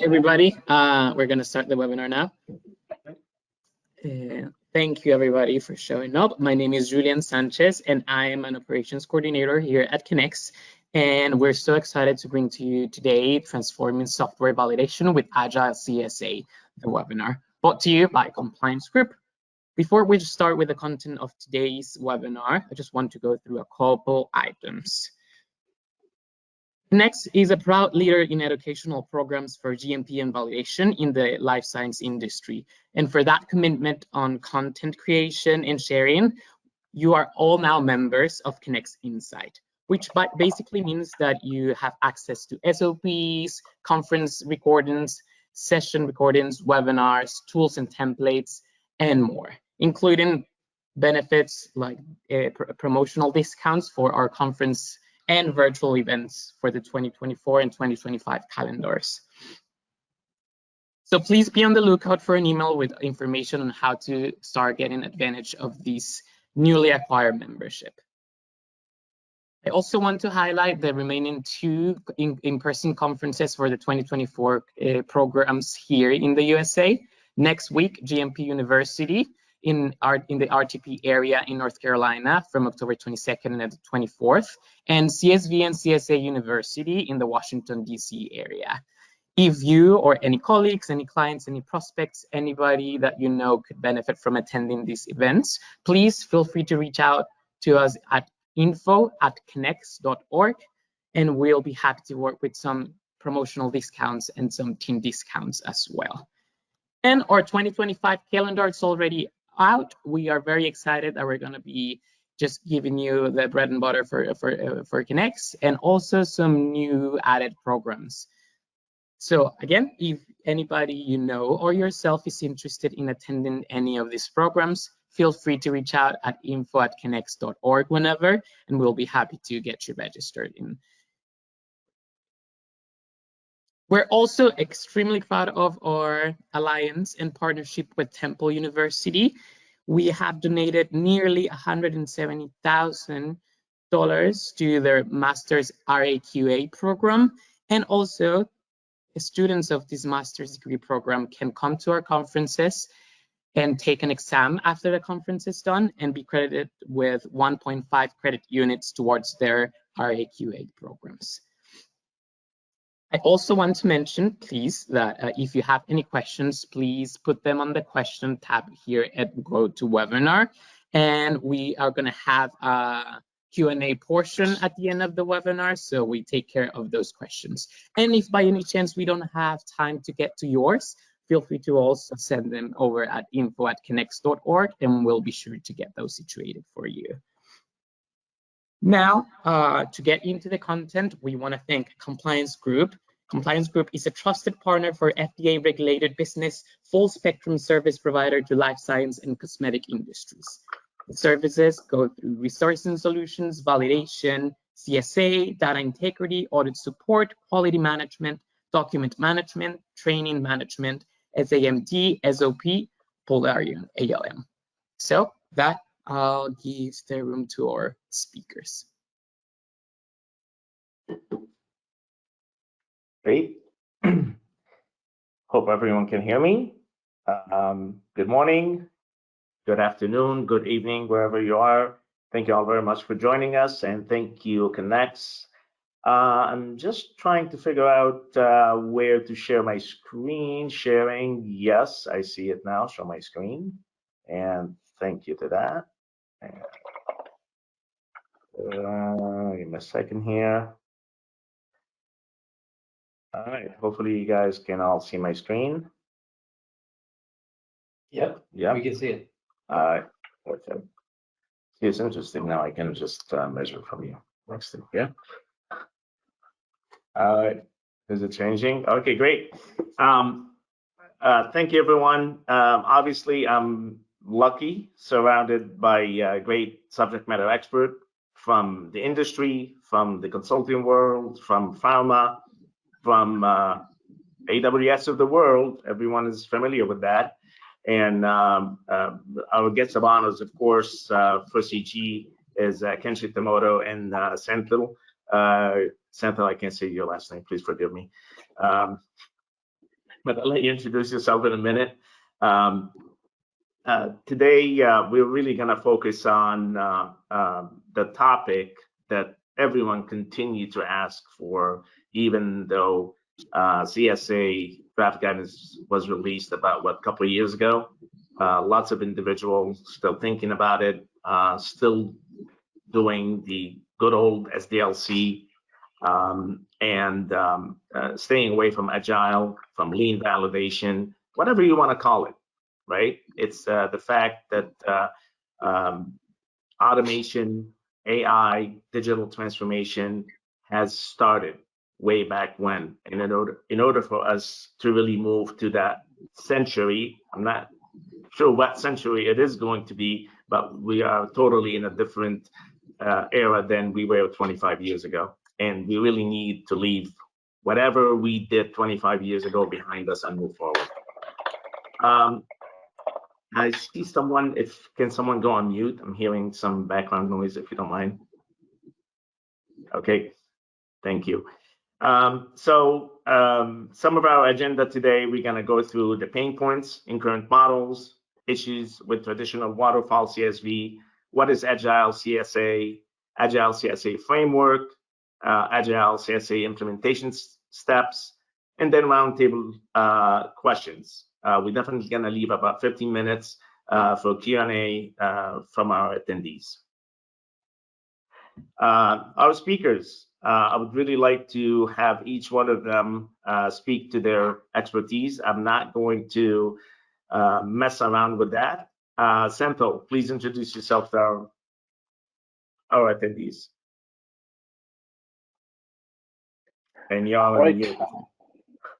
everybody. We're going to start the webinar now. Thank you, everybody, for showing up. My name is Julian Sanchez, and I am an operations coordinator here at KENX. And we're so excited to bring to you today Transforming Software Validation with Agile CSA, the webinar, brought to you by Compliance Group. Before we start with the content of today's webinar, I just want to go through a couple items. KENX is a proud leader in educational programs for GMP and validation in the life science industry. And for that commitment on content creation and sharing, you are all now members of KENX Insight, which basically means that you have access to SOPs, conference recordings, session recordings, webinars, tools and templates, and more, including benefits like promotional discounts for our conference and virtual events for the 2024 and 2025 calendars. So please be on the lookout for an email with information on how to start getting advantage of this newly acquired membership. I also want to highlight the remaining two in-person conferences for the 2024 programs here in the USA. Next week, GMP University in the RTP area in North Carolina from October 22nd and the 24th, and CSV and CSA University in the Washington, D.C. area. If you or any colleagues, any clients, any prospects, anybody that you know could benefit from attending these events, please feel free to reach out to us at info@kenx.org, and we'll be happy to work with some promotional discounts and some team discounts as well. And our 2025 calendar is already out. We are very excited that we're going to be just giving you the bread and butter for KENX, and also some new added programs. So again, if anybody you know or yourself is interested in attending any of these programs, feel free to reach out at info@kenx.org whenever, and we'll be happy to get you registered in. We're also extremely proud of our alliance and partnership with Temple University. We have donated nearly $170,000 to their master's RAQA program, and also students of this master's degree program can come to our conferences and take an exam after the conference is done and be credited with 1.5 credit units towards their RAQA programs. I also want to mention, please, that if you have any questions, please put them on the question tab here at GoToWebinar. And we are going to have a Q&A portion at the end of the webinar, so we take care of those questions. And if by any chance we don't have time to get to yours, feel free to also send them over at info@kenx.org, and we'll be sure to get those situated for you. Now, to get into the content, we want to thank Compliance Group. Compliance Group is a trusted partner for FDA-regulated business, full-spectrum service provider to life science and cosmetic industries. The services go through resourcing solutions, validation, CSA, data integrity, audit support, quality management, document management, training management, SAMD, SOP, Polarium, ALM. So that I'll give the room to our speakers. Great. Hope everyone can hear me. Good morning, good afternoon, good evening, wherever you are. Thank you all very much for joining us, and thank you, KENX. I'm just trying to figure out where to share my screen. Sharing, yes, I see it now. Show my screen, and thank you to that. Give me a second here. All right, hopefully you guys can all see my screen. Yep, we can see it. All right, okay. It's interesting now. I can just measure from you. Next thing, yeah. All right, is it changing? Okay, great. Thank you, everyone. Obviously, I'm lucky, surrounded by great subject matter expert from the industry, from the consulting world, from pharma, from AWS of the world. Everyone is familiar with that. And our guests of honors, of course, for CG is Kenshi Tomoto and Senthil. Senthil, I can't say your last name, please forgive me. but I'll let you introduce yourself in a minute. Today, we're really going to focus on the topic that everyone continued to ask for, even though CSA draft guidance was released about, a couple of years ago. Lots of individuals still thinking about it, still doing the good old SDLC, and staying away from Agile, from lean validation, whatever you want to call it, right? It's the fact that automation, AI, digital transformation has started way back when. And in order for us to really move to that century, I'm not sure what century it is going to be, but we are totally in a different era than we were 25 years ago. And we really need to leave whatever we did 25 years ago behind us and move forward. I see someone, can someone go on mute? I'm hearing some background noise, if you don't mind. Okay, thank you. Some of our agenda today, we're gonna go through the pain points in current models, issues with traditional waterfall CSV, what is Agile CSA, Agile CSA framework, Agile CSA implementation steps, and then roundtable questions. We're definitely gonna leave about 15 minutes for Q&A from our attendees. Our speakers, I would really like to have each one of them speak to their expertise. I'm not going to mess around with that. Senthil, please introduce yourself to our attendees. And y'all right. mute.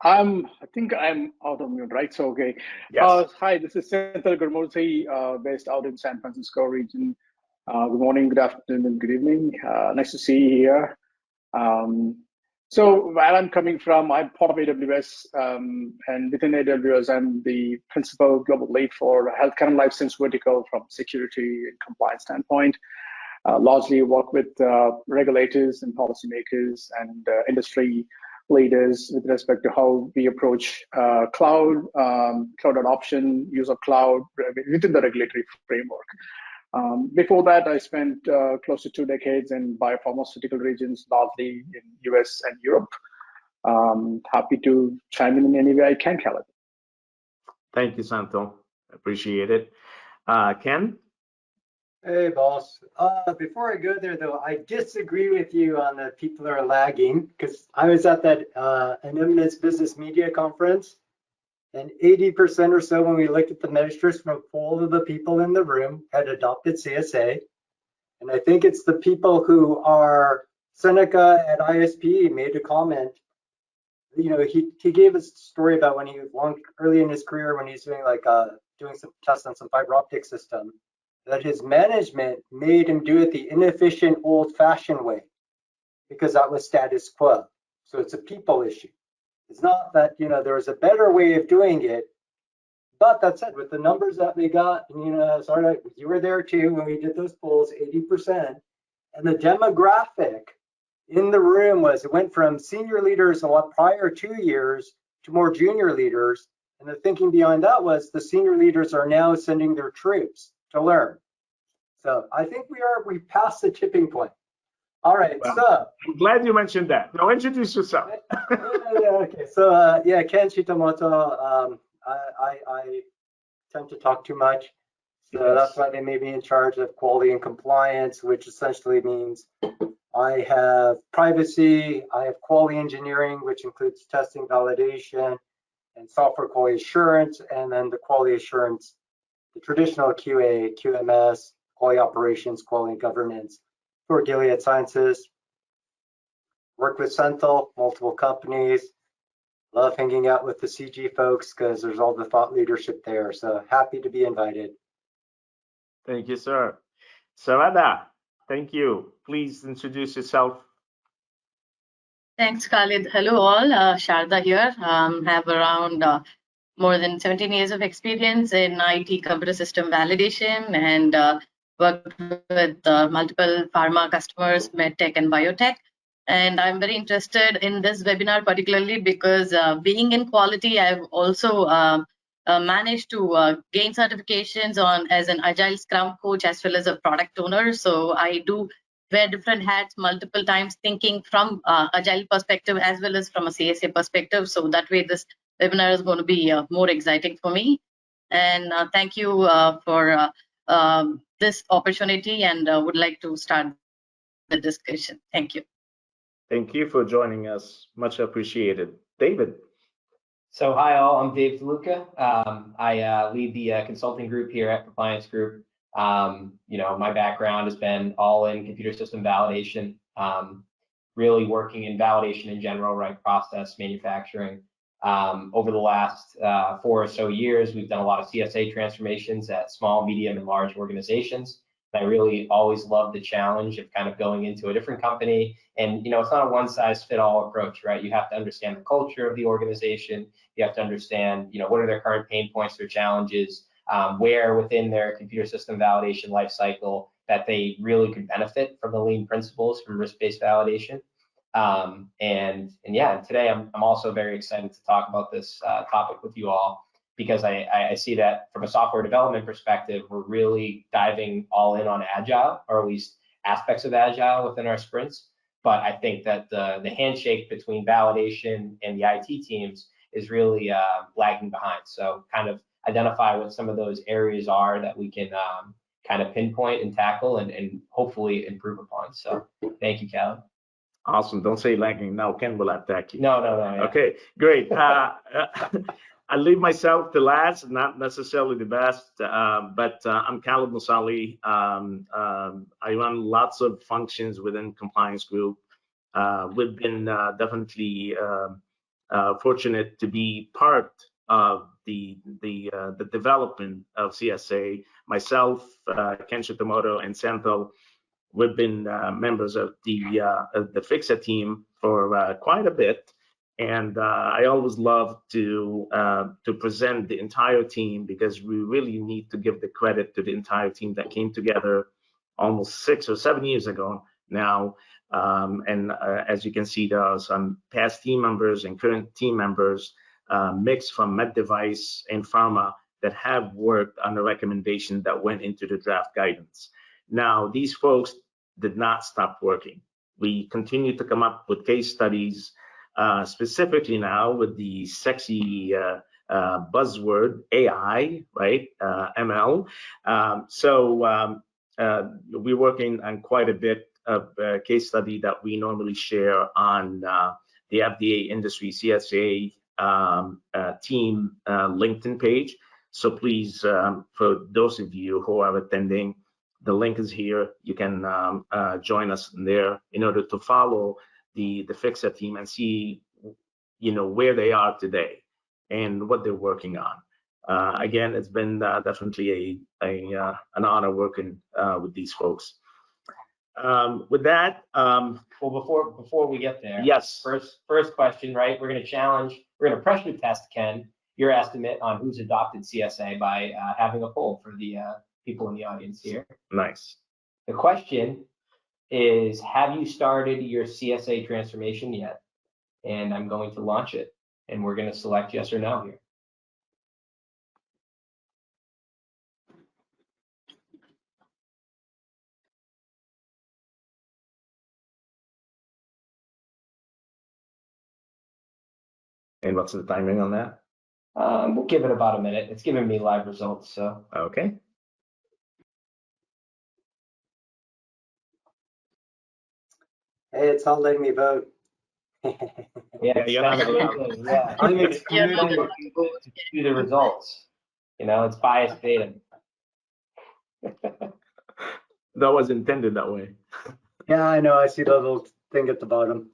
I think I'm out of mute, right? So, okay. Yes. Hi, this is Senthil Gurmurthy, based out in San Francisco region. Good morning, good afternoon, and good evening. Nice to see you here. So where I'm coming from, I'm part of AWS, and within AWS, I'm the principal global lead for healthcare and life science vertical from security and compliance standpoint. Largely work with regulators and policymakers and industry leaders with respect to how we approach cloud adoption, use of cloud within the regulatory framework. Before that, I spent close to 2 decades in biopharmaceutical regions, largely in US and Europe. Happy to chime in any way I can, Khaled. Thank you, Senthil. Appreciate it. Ken? Hey, boss. Before I go there, though, I disagree with you on that people are lagging, because I was at that an Eminence Business Media Conference, and 80% or so, when we looked at the measures from all of the people in the room, had adopted CSA. And I think it's the people who are, Seneca at ISP made a comment. You know, he gave us a story about when he was early in his career, when he's doing doing some tests on some fiber optic system, that his management made him do it the inefficient, old-fashioned way, because that was status quo. So it's a people issue. It's not that, you know, there was a better way of doing it, but that said, with the numbers that we got, and, you know, sorry, you were there too when we did those polls, 80%, and the demographic in the room was, it went from senior leaders a lot prior 2 years to more junior leaders, and the thinking behind that was the senior leaders are now sending their troops to learn. So I think we passed the tipping point. All right, Well, so I'm glad you mentioned that. Now introduce yourself. okay. So yeah, Ken Shitamoto. I tend to talk too much, so Yes. that's why they made me in charge of quality and compliance, which essentially means I have privacy, I have quality engineering, which includes testing, validation, and software quality assurance, and then the quality assurance, the traditional QA, QMS, quality operations, quality governance for Gilead Sciences. Work with Senthil, multiple companies. Love hanging out with the CG folks because there's all the thought leadership there. So happy to be invited. Thank you, sir. Sarada, thank you. Please introduce yourself. Thanks, Khalid. Hello, all. Sharda here. Have around more than 17 years of experience in IT computer system validation and worked with multiple pharma customers, medtech and biotech. And I'm very interested in this webinar particularly because being in quality, I've also managed to gain certifications on as an Agile Scrum coach as well as a product owner. So I do wear different hats multiple times, thinking from Agile perspective as well as from a CSA perspective. So that way this webinar is going to be more exciting for me. And thank you for this opportunity, and would like to start the discussion. Thank you. Thank you for joining us. Much appreciated. David. So hi all, I'm Dave DeLuca. I lead the consulting group here at Compliance Group. My background has been all in computer system validation, really working in validation in general, right? Process, manufacturing. Over the last 4 or so years, we've done a lot of CSA transformations at small, medium, and large organizations. I really always love the challenge of kind of going into a different company. And, it's not a one-size-fit-all approach, right? You have to understand the culture of the organization. You have to understand, what are their current pain points, their challenges, where within their computer system validation lifecycle that they really could benefit from the lean principles from risk-based validation. And today I'm also very excited to talk about this topic with you all, because I see that from a software development perspective, we're really diving all in on Agile, or at least aspects of Agile within our sprints. But I think that the handshake between validation and the IT teams is really lagging behind. So kind of identify what some of those areas are that we can kind of pinpoint and tackle and hopefully improve upon. So thank you, Caleb. Awesome. Don't say lagging. Now Ken will attack you. No. Yeah. Okay, great. I leave myself to last, not necessarily the best, but I'm Khaled Musali. I run lots of functions within Compliance Group. We've been definitely fortunate to be part of the development of CSA. Myself, Ken Shitamoto, and Senthil, we've been members of the Fixa team for quite a bit. And I always love to present the entire team, because we really need to give the credit to the entire team that came together almost 6 or 7 years ago now. As you can see, there are some past team members and current team members mixed from med device and pharma that have worked on the recommendation that went into the draft guidance. Now, these folks did not stop working. We continue to come up with case studies, specifically now with the sexy buzzword AI, right? ML. We're working on quite a bit of case study that we normally share on the FDA Industry CSA team LinkedIn page. So please, for those of you who are attending, the link is here. You can join us there in order to follow the Fixa team and see, where they are today and what they're working on. Again, it's been definitely an honor working with these folks. With that, well, before we get there, yes. First question, right? We're going to pressure test, Ken, your estimate on who's adopted CSA by having a poll for the people in the audience here. Nice. The question is, have you started your CSA transformation yet? And I'm going to launch it, and we're going to select yes or no here. And what's the timing on that? We'll give it about a minute. It's giving me live results, so. Okay. Hey, it's not letting me vote. Yeah, you're not yeah. I'm To excluded. do the results. It's biased data. That was intended that way. Yeah, I know. I see the little thing at the bottom.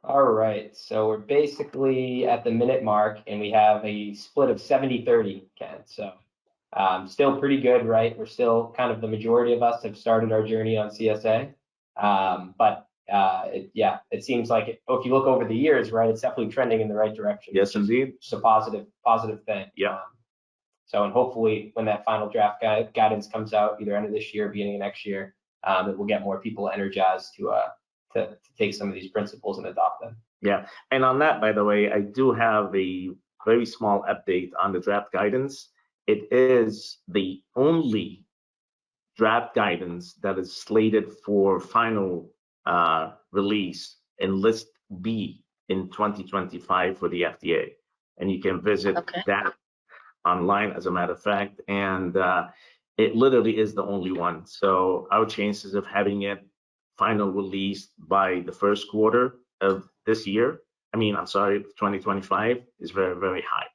All right, so we're basically at the minute mark, and we have a split of 70-30, Ken. So still pretty good, right? We're still kind of, the majority of us have started our journey on CSA. It seems like if you look over the years, right, it's definitely trending in the right direction. Yes, indeed. It's a positive thing. Yeah. And hopefully when that final draft guidance comes out, either end of this year, beginning of next year, it will get more people energized to take some of these principles and adopt them. Yeah, and on that, by the way, I do have a very small update on the draft guidance. It is the only draft guidance that is slated for final release in List B in 2025 for the FDA. And you can visit that online, as a matter of fact, and it literally is the only one. So our chances of having it final release by the first quarter of this year, I'm sorry, 2025, is very, very high.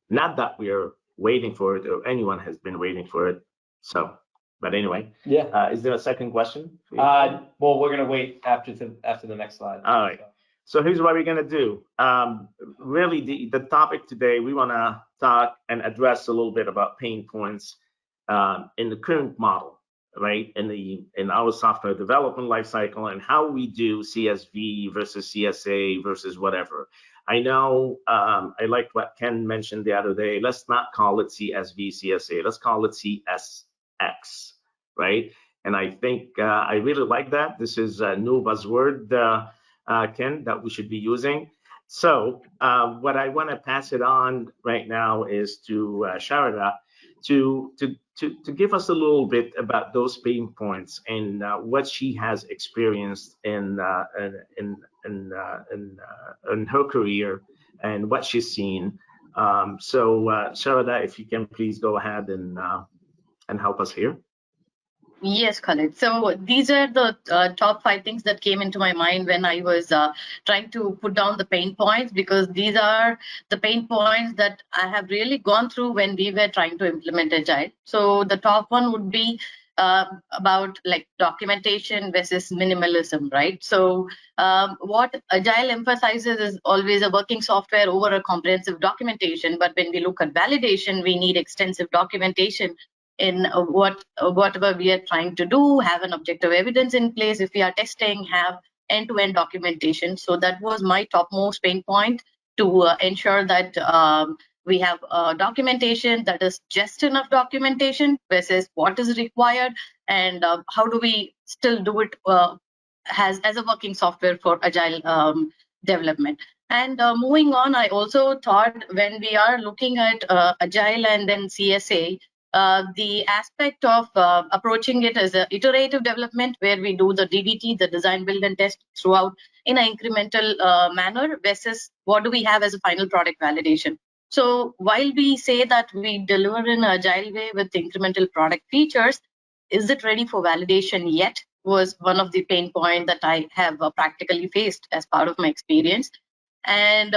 Not that we are waiting for it or anyone has been waiting for it. So, but anyway, yeah. Is there a second question? Well, we're gonna wait after the next slide. All right. So here's what we're gonna do. Really, the topic today, we wanna talk and address a little bit about pain points in the current model, right? In our software development lifecycle, and how we do CSV versus CSA versus whatever. I know I liked what Ken mentioned the other day. Let's not call it CSV, CSA. Let's call it CSX, right? And I think I really like that. This is a new buzzword, Ken, that we should be using. So what I want to pass it on right now is to Sharada to give us a little bit about those pain points and what she has experienced in her career and what she's seen. So Sharada, if you can please go ahead and help us here. Yes, Khalid. So these are the top 5 things that came into my mind when I was trying to put down the pain points, because these are the pain points that I have really gone through when we were trying to implement Agile. So the top one would be about like documentation versus minimalism, right? So what Agile emphasizes is always a working software over a comprehensive documentation. But when we look at validation, we need extensive documentation in whatever we are trying to do, have an objective evidence in place. If we are testing, have end-to-end documentation. So that was my topmost pain point, to ensure that we have documentation that is just enough documentation versus what is required, and how do we still do it as a working software for Agile development. And moving on, I also thought when we are looking at Agile and then CSA, the aspect of approaching it as an iterative development, where we do the DBT, the design, build, and test throughout in an incremental manner, versus what do we have as a final product validation. So while we say that we deliver in an Agile way with incremental product features, is it ready for validation yet? Was one of the pain points that I have practically faced as part of my experience. And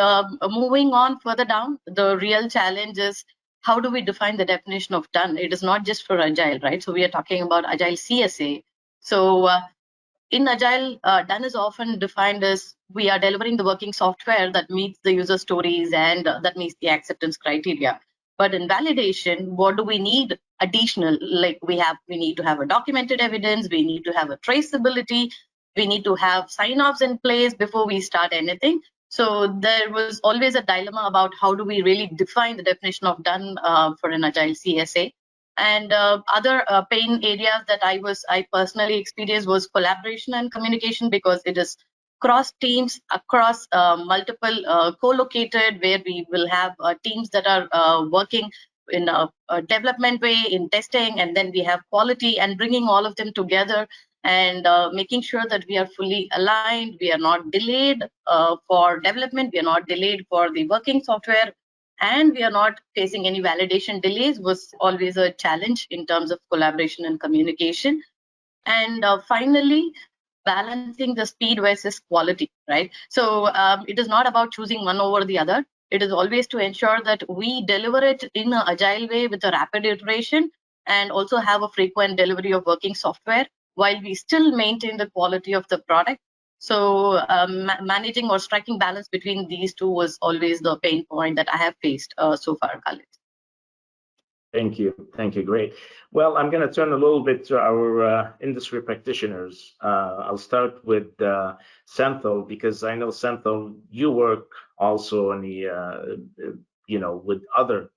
moving on further down, the real challenge is, how do we define the definition of done? It is not just for Agile, right? So we are talking about Agile CSA. So in Agile, done is often defined as we are delivering the working software that meets the user stories and that meets the acceptance criteria. But in validation, what do we need additional? Like we need to have a documented evidence, we need to have a traceability, we need to have sign-offs in place before we start anything. So there was always a dilemma about how do we really define the definition of done for an Agile CSA. And other pain areas that I personally experienced was collaboration and communication, because it is cross teams across multiple co-located, where we will have teams that are working in a development way, in testing, and then we have quality, and bringing all of them together and making sure that we are fully aligned, we are not delayed for development, we are not delayed for the working software, and we are not facing any validation delays, was always a challenge in terms of collaboration and communication. And finally, balancing the speed versus quality, right? So it is not about choosing one over the other. It is always to ensure that we deliver it in an Agile way with a rapid iteration, and also have a frequent delivery of working software, while we still maintain the quality of the product. So managing or striking balance between these two was always the pain point that I have faced so far, Khalid. Thank you. Great. Well, I'm going to turn a little bit to our industry practitioners. I'll start with Senthil, because I know, Senthil, you work also on the, with other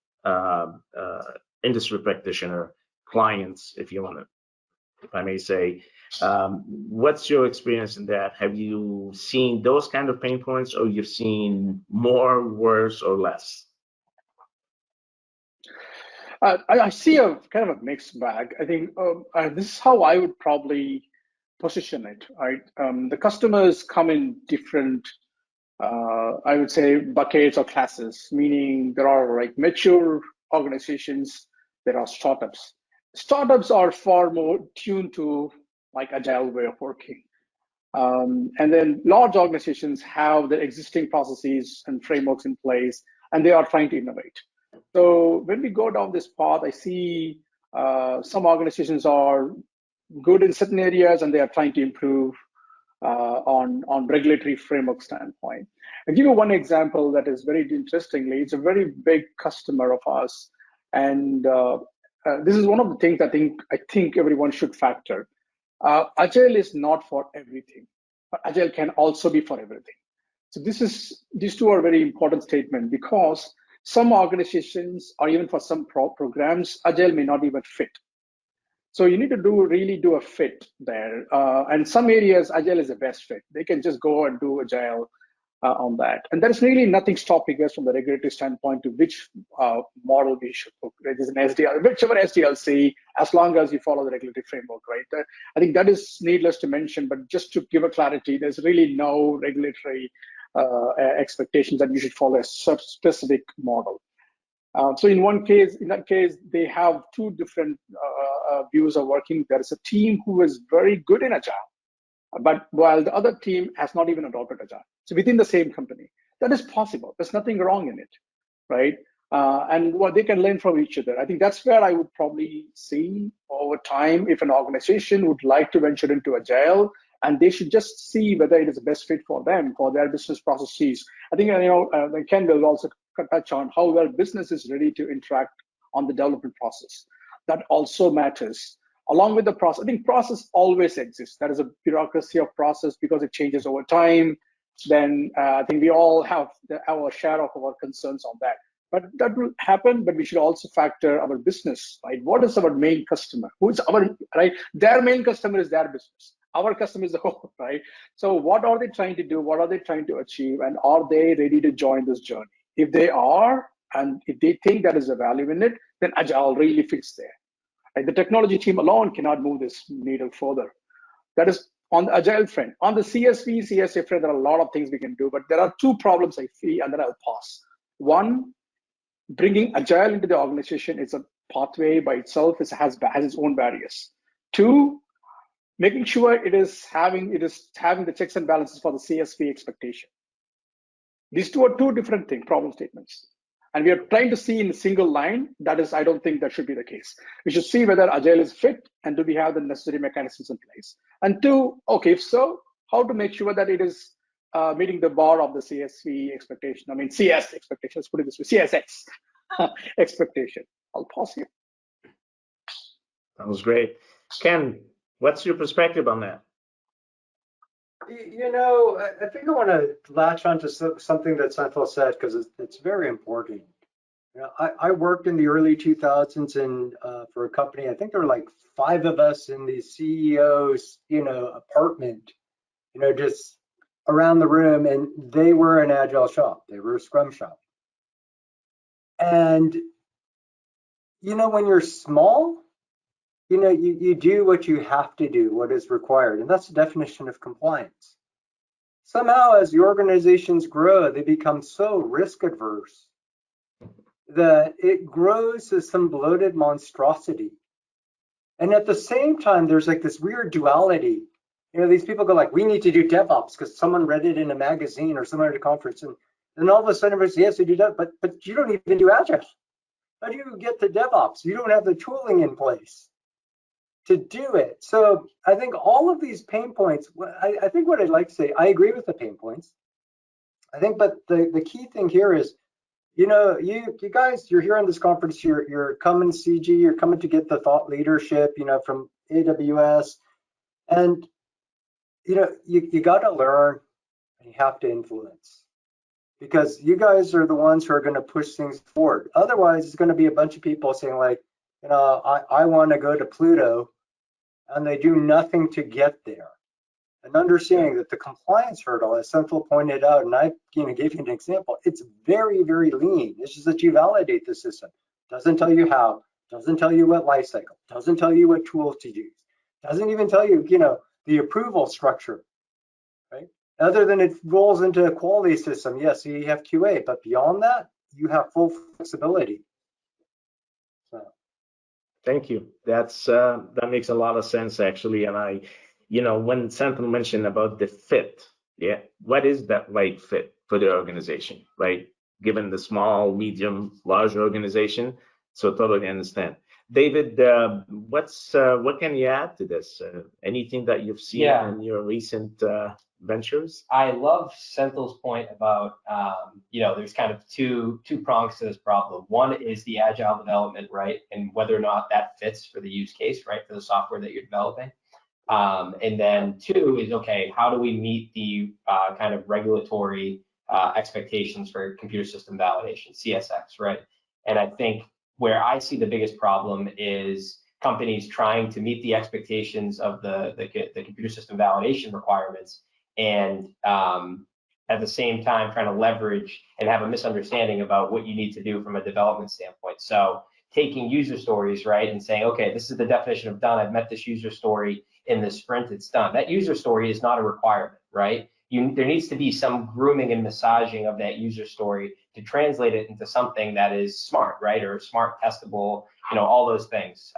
industry practitioner clients, if you want to if I may say. What's your experience in that? Have you seen those kind of pain points, or you've seen more, worse, or less? I see a kind of a mixed bag. I think this is how I would probably position it, right? The customers come in different, I would say, buckets or classes, meaning there are like mature organizations, there are startups. Startups are far more tuned to like agile way of working. And then large organizations have their existing processes and frameworks in place, and they are trying to innovate. So when we go down this path, I see some organizations are good in certain areas, and they are trying to improve on regulatory framework standpoint. I'll give you one example that is very interestingly, it's a very big customer of ours, and this is one of the things I think everyone should factor. Agile is not for everything, but Agile can also be for everything. So these two are very important statements, because some organizations, or even for some programs, Agile may not even fit. So you need to really do a fit there. And some areas, Agile is the best fit. They can just go and do Agile on that. And there's really nothing stopping us from the regulatory standpoint to which model we should book. It is an SDL, whichever SDLC, as long as you follow the regulatory framework, right? I think that is needless to mention, but just to give a clarity, there's really no regulatory expectations that you should follow a specific model. So in that case, they have two different views of working. There is a team who is very good in Agile, but while the other team has not even adopted Agile. So within the same company, that is possible. There's nothing wrong in it, right? And what they can learn from each other. I think that's where I would probably see over time if an organization would like to venture into Agile, and they should just see whether it is the best fit for them, for their business processes. I think, Ken will also touch on how well business is ready to interact on the development process. That also matters. Along with the process, I think process always exists. There is a bureaucracy of process because it changes over time. Then I think we all have our share of our concerns on that. But that will happen, but we should also factor our business, right? What is our main customer? Who is our, right? Their main customer is their business. Our customer is the whole, right? So what are they trying to do? What are they trying to achieve? And are they ready to join this journey? If they are, and if they think there is a value in it, then Agile really fits there. Like the technology team alone cannot move this needle further. That is on the Agile front. On the CSV, CSA front, there are a lot of things we can do, but there are two problems I see, and then I'll pause. One, bringing Agile into the organization is a pathway by itself. It has its own barriers. Two, making sure it is having the checks and balances for the CSV expectation. These two are two different problem statements. And we are trying to see in a single line. That is, I don't think that should be the case. We should see whether Agile is fit and do we have the necessary mechanisms in place. And two, okay, if so, how to make sure that it is meeting the bar of the CSV expectation. I mean, CS expectation, let's put it this way, CSX expectation. I'll pause here. That was great. Ken, what's your perspective on that? You know, I think I want to latch onto something that Senthil said, because it's very important. You know, I worked in the early 2000s and for a company. I think there were like 5 of us in the CEO's, apartment, just around the room, and they were an Agile shop. They were a Scrum shop. And when you're small, you do what you have to do, what is required, and that's the definition of compliance. Somehow, as the organizations grow, they become so risk adverse that it grows to some bloated monstrosity. And at the same time, there's like this weird duality. These people go like, we need to do DevOps because someone read it in a magazine or someone at a conference, and all of a sudden everybody's, yes, we do that, but you don't even do Agile. How do you get to DevOps? You don't have the tooling in place to do it. So I think all of these pain points, I think what I'd like to say, I agree with the pain points. I think, but the key thing here is, you guys, you're here on this conference, you're coming CG, you're coming to get the thought leadership, from AWS. And, you got to learn and you have to influence, because you guys are the ones who are going to push things forward. Otherwise, it's going to be a bunch of people saying like, I want to go to Pluto, and they do nothing to get there. And understanding that the compliance hurdle, as Senthil pointed out, and I gave you an example, it's very, very lean. It's just that you validate the system. Doesn't tell you how, doesn't tell you what life cycle, doesn't tell you what tools to use, doesn't even tell you, the approval structure, right? Other than it rolls into a quality system, yes, you have QA, but beyond that, you have full flexibility. So. Thank you. That makes a lot of sense, actually. And when Senthil mentioned about the fit, yeah, what is that right fit for the organization, right? Given the small, medium, large organization, so totally understand. David, what can you add to this? Anything that you've seen in your recent ventures? I love Senthil's point about, there's kind of two prongs to this problem. One is the agile development, right? And whether or not that fits for the use case, right? For the software that you're developing. And then two is, okay, how do we meet the kind of regulatory expectations for computer system validation, CSX, right? And I think where I see the biggest problem is companies trying to meet the expectations of the computer system validation requirements, and at the same time trying to leverage and have a misunderstanding about what you need to do from a development standpoint. So taking user stories, right, and saying, okay, this is the definition of done. I've met this user story in this sprint, it's done. That user story is not a requirement, right? There needs to be some grooming and massaging of that user story to translate it into something that is smart, right? Or smart, testable, all those things.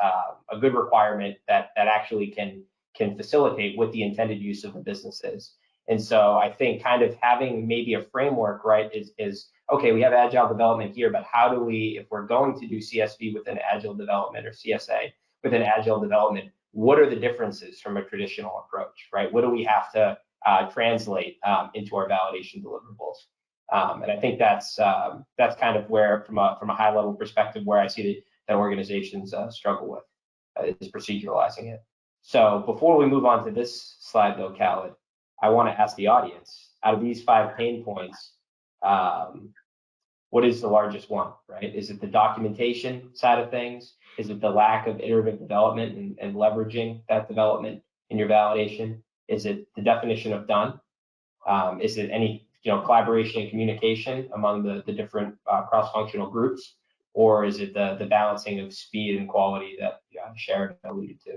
A good requirement that actually can facilitate what the intended use of the business is. And so I think kind of having maybe a framework, right, is okay, we have agile development here, but how do we, if we're going to do CSV within agile development or CSA within agile development, what are the differences from a traditional approach, right? What do we have to translate into our validation deliverables? And I think that's kind of where, from a high level perspective, where I see that organizations struggle with is proceduralizing it. So before we move on to this slide, though, Khaled, I want to ask the audience, out of these 5 pain points, what is the largest one, right? Is it the documentation side of things? Is it the lack of iterative development and leveraging that development in your validation? Is it the definition of done? Is it any collaboration and communication among the different cross-functional groups? Or is it the balancing of speed and quality that Sharon alluded to?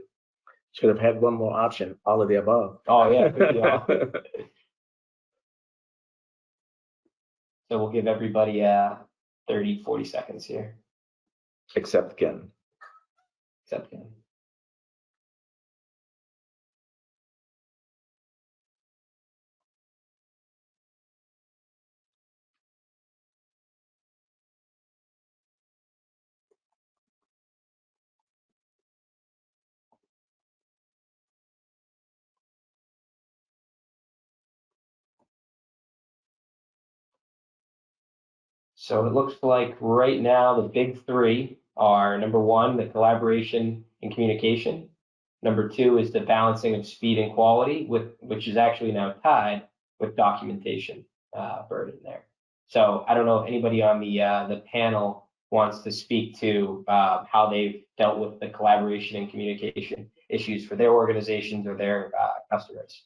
Should have had one more option, all of the above. Oh, yeah. So we'll give everybody 30, 40 seconds here. Except Ken. So it looks like right now the big 3 are, number 1, the collaboration and communication. Number 2 is the balancing of speed and quality, which is actually now tied with documentation burden there. So I don't know if anybody on the panel wants to speak to how they've dealt with the collaboration and communication issues for their organizations or their customers.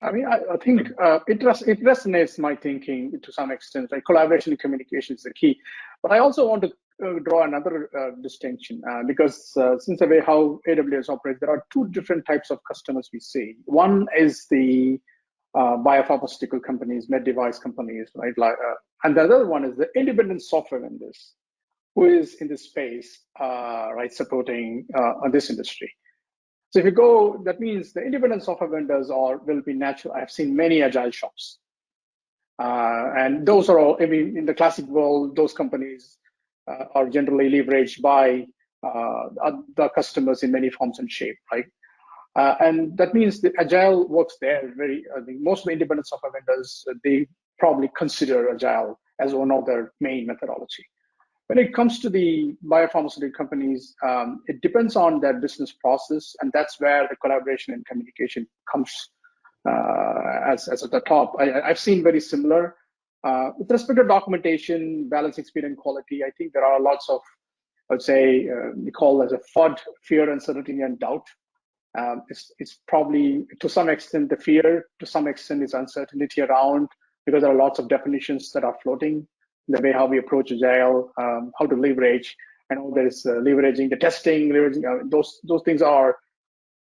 I mean, I think it resonates my thinking to some extent. Like collaboration and communication is the key. But I also want to draw another distinction because since the way how AWS operates, there are 2 different types of customers we see. One is the biopharmaceutical companies, med device companies, right? And the other one is the independent software vendors, who is in this space, right, supporting this industry. So if you go, that means the independent software vendors will be natural. I've seen many agile shops. And those are all, I mean, in the classic world, those companies are generally leveraged by the customers in many forms and shape, right? And that means the agile works there. I think most of the independent software vendors, they probably consider agile as one of their main methodology. When it comes to the biopharmaceutical companies, it depends on their business process, and that's where the collaboration and communication comes as at the top. I've seen very similar With respect to documentation, balancing speed and quality, I think there are lots of, I would say, we call as a FUD, fear, uncertainty, and doubt. It's probably to some extent the fear, to some extent is uncertainty around, because there are lots of definitions that are floating, the way how we approach Agile, how to leverage. I know there is leveraging the testing, leveraging those things are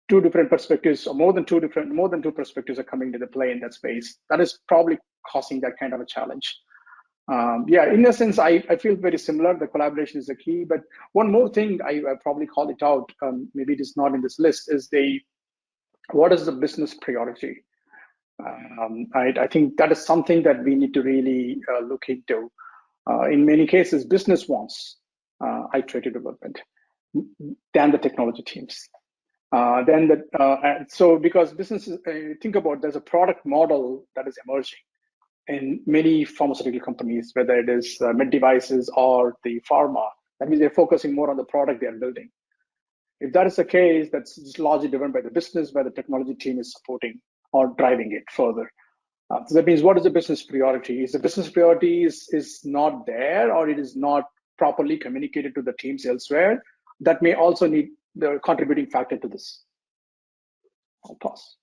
two different perspectives, or more than two perspectives are coming to the play in that space. That is probably causing that kind of a challenge. Yeah, in a sense, I feel very similar. The collaboration is the key. But one more thing, I probably call it out, maybe it is not in this list, is what is the business priority? I think that is something that we need to really look into. In many cases, business wants iterative development than the technology teams. So because businesses, think about, there's a product model that is emerging in many pharmaceutical companies, whether it is med devices or the pharma. That means they're focusing more on the product they're building. If that is the case, that's largely driven by the business, where the technology team is supporting or driving it further. So that means, what is the business priority? Is the business priority is not there, or it is not properly communicated to the teams elsewhere? That may also need the contributing factor to this. I'll pause.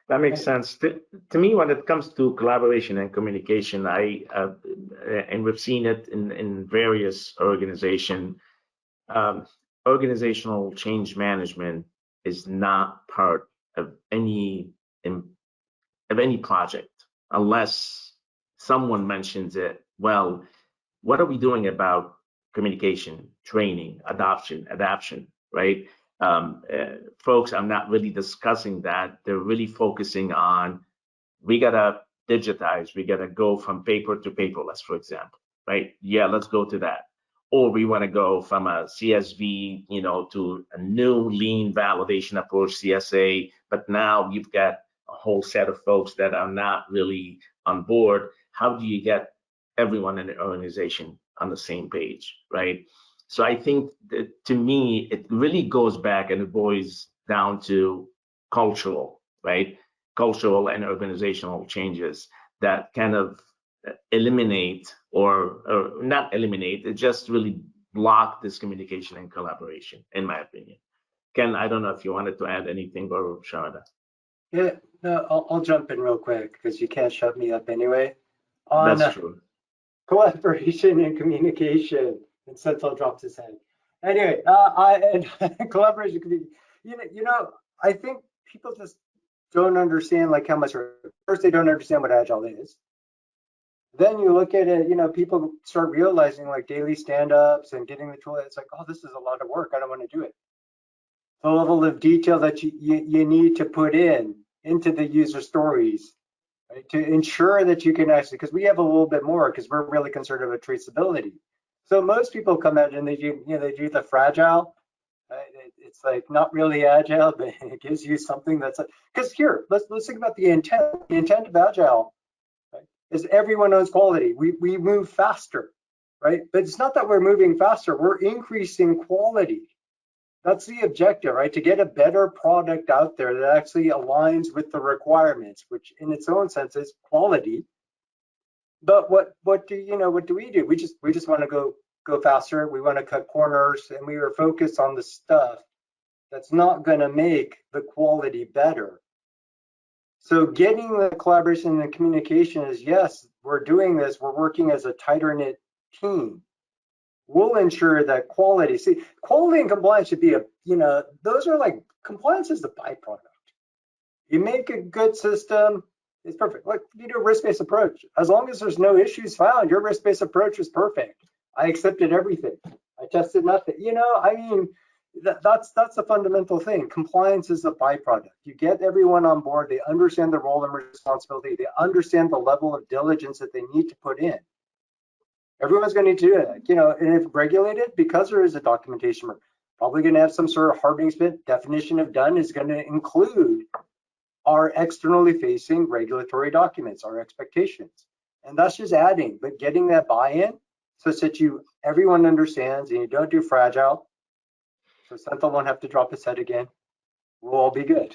That makes sense. To me, when it comes to collaboration and communication, and we've seen it in various organizations, organizational change management is not part of any project unless someone mentions it. Well, what are we doing about communication, training, adoption, right? Folks are not really discussing that. They're really focusing on, we gotta digitize, we gotta go from paper to paperless, for example, right? Yeah, let's go to that. Or we want to go from a CSV, to a new lean validation approach, CSA, but now you've got a whole set of folks that are not really on board. How do you get everyone in the organization on the same page, right? So I think that, to me, it really goes back and it boils down to cultural, right? Cultural and organizational changes that kind of eliminate or not eliminate, it just really block this communication and collaboration, in my opinion. Ken, I don't know if you wanted to add anything, or Sharada. Yeah, no, I'll jump in real quick because you can't shut me up anyway. That's true. Collaboration and communication, and Senthil dropped his head. Anyway, collaboration can be, I think people just don't understand like how much. First, they don't understand what Agile is. Then you look at it, people start realizing like daily stand-ups and getting the tool. It's like, oh, this is a lot of work. I don't want to do it. The level of detail that you need to put into the user stories, right, to ensure that you can actually, because we have a little bit more, because we're really concerned about traceability. So most people come out and they do the fragile. It's like not really Agile, but it gives you something that's like, because here, let's think about the intent. The intent of Agile, right, is everyone knows quality. We move faster, right? But it's not that we're moving faster, we're increasing quality. That's the objective, right? To get a better product out there that actually aligns with the requirements, which in its own sense is quality. But what do we do? We just want to go faster. We want to cut corners, and we are focused on the stuff that's not going to make the quality better. So getting the collaboration and communication is, yes, we're doing this. We're working as a tighter knit team. We'll ensure that quality and compliance should be those are like, compliance is the byproduct. You make a good system, it's perfect. Like, you do a risk-based approach. As long as there's no issues found, your risk-based approach is perfect. I accepted everything. I tested nothing. That's the fundamental thing. Compliance is a byproduct. You get everyone on board, they understand their role and responsibility, they understand the level of diligence that they need to put in. Everyone's going to need to do it, and if regulated, because there is a documentation, we're probably going to have some sort of hardening split. Definition of done is going to include our externally facing regulatory documents, our expectations. And that's just adding, but getting that buy-in such that everyone understands and you don't do fragile. So Senthil won't have to drop his head again. We'll all be good.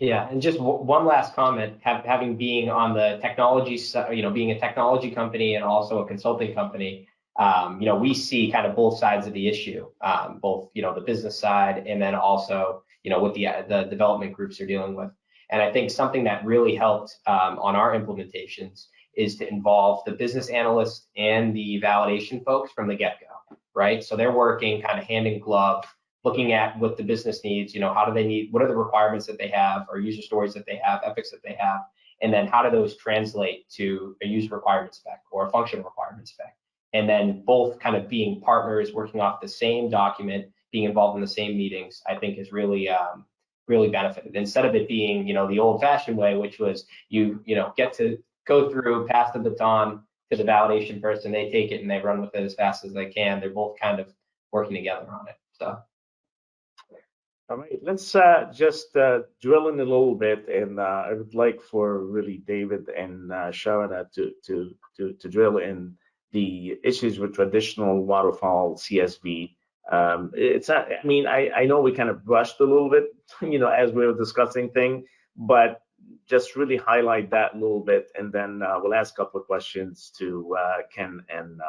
Yeah, and just one last comment, having being on the technology, being a technology company and also a consulting company, we see kind of both sides of the issue, both, the business side and then also, what the development groups are dealing with. And I think something that really helped on our implementations is to involve the business analysts and the validation folks from the get-go, right? So they're working kind of hand in glove, looking at what the business needs, how do they need, what are the requirements that they have, or user stories that they have, epics that they have, and then how do those translate to a user requirement spec or a function requirement spec? And then both kind of being partners, working off the same document, being involved in the same meetings, I think is really, really benefited. Instead of it being, the old-fashioned way, which was you get to go through, pass the baton to the validation person, they take it and they run with it as fast as they can. They're both kind of working together on it. So. All right, let's just drill in a little bit, and I would like for really David and Sharada to drill in the issues with traditional waterfall CSV. It's not, I mean, I know we kind of brushed a little bit, as we were discussing things, but just really highlight that a little bit, and then we'll ask a couple of questions to Ken and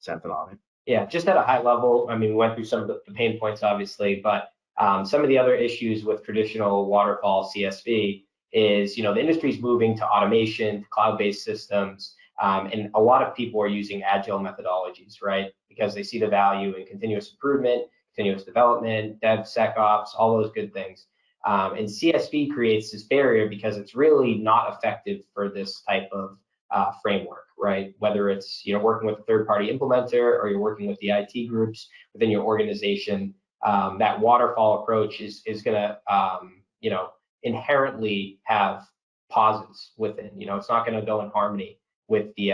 Santanani. Yeah, just at a high level, I mean, we went through some of the pain points, obviously, but some of the other issues with traditional waterfall CSV is, the industry is moving to automation, to cloud-based systems, and a lot of people are using agile methodologies, right? Because they see the value in continuous improvement, continuous development, DevSecOps, all those good things. And CSV creates this barrier because it's really not effective for this type of framework, right? Whether it's working with a third-party implementer or you're working with the IT groups within your organization. That waterfall approach is going to, inherently have pauses within. It's not going to go in harmony with the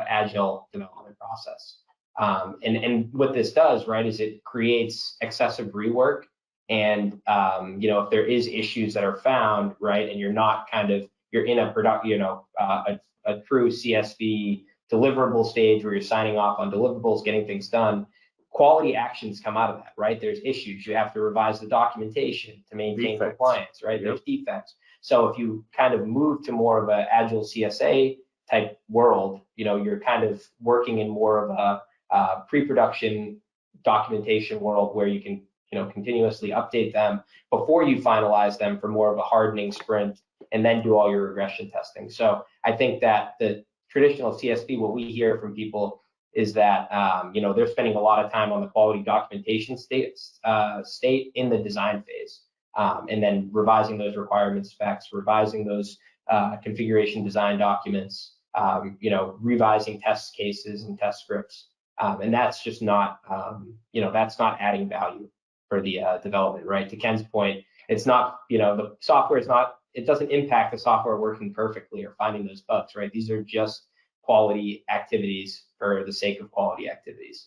agile development process. And what this does, right, is it creates excessive rework. And if there is issues that are found, right, and you're not you're in a a true CSV deliverable stage where you're signing off on deliverables, getting things done. Quality actions come out of that, right? There's issues. You have to revise the documentation to maintain compliance, right? Yep. There's defects. So if you kind of move to more of an Agile CSA type world, you're kind of working in more of a pre-production documentation world where you can, continuously update them before you finalize them for more of a hardening sprint and then do all your regression testing. So I think that the traditional CSV, what we hear from people is that they're spending a lot of time on the quality documentation state in the design phase, and then revising those requirement specs, revising those configuration design documents, revising test cases and test scripts, and that's just not that's not adding value for the development, right? To Ken's point, it's not the software is not, it doesn't impact the software working perfectly or finding those bugs, right? These are just quality activities for the sake of quality activities.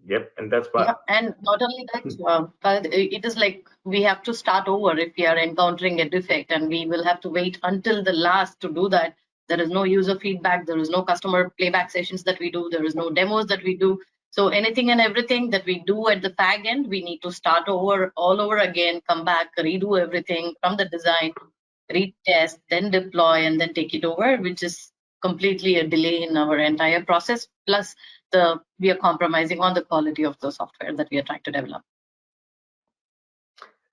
Yep, and that's why. Yeah, and not only that, but it is like we have to start over if we are encountering a defect, and we will have to wait until the last to do that. There is no user feedback, there is no customer playback sessions that we do, there is no demos that we do. So anything and everything that we do at the fag end, we need to start over, all over again, come back, redo everything from the design, retest, then deploy, and then take it over, which is completely a delay in our entire process. Plus, we are compromising on the quality of the software that we are trying to develop.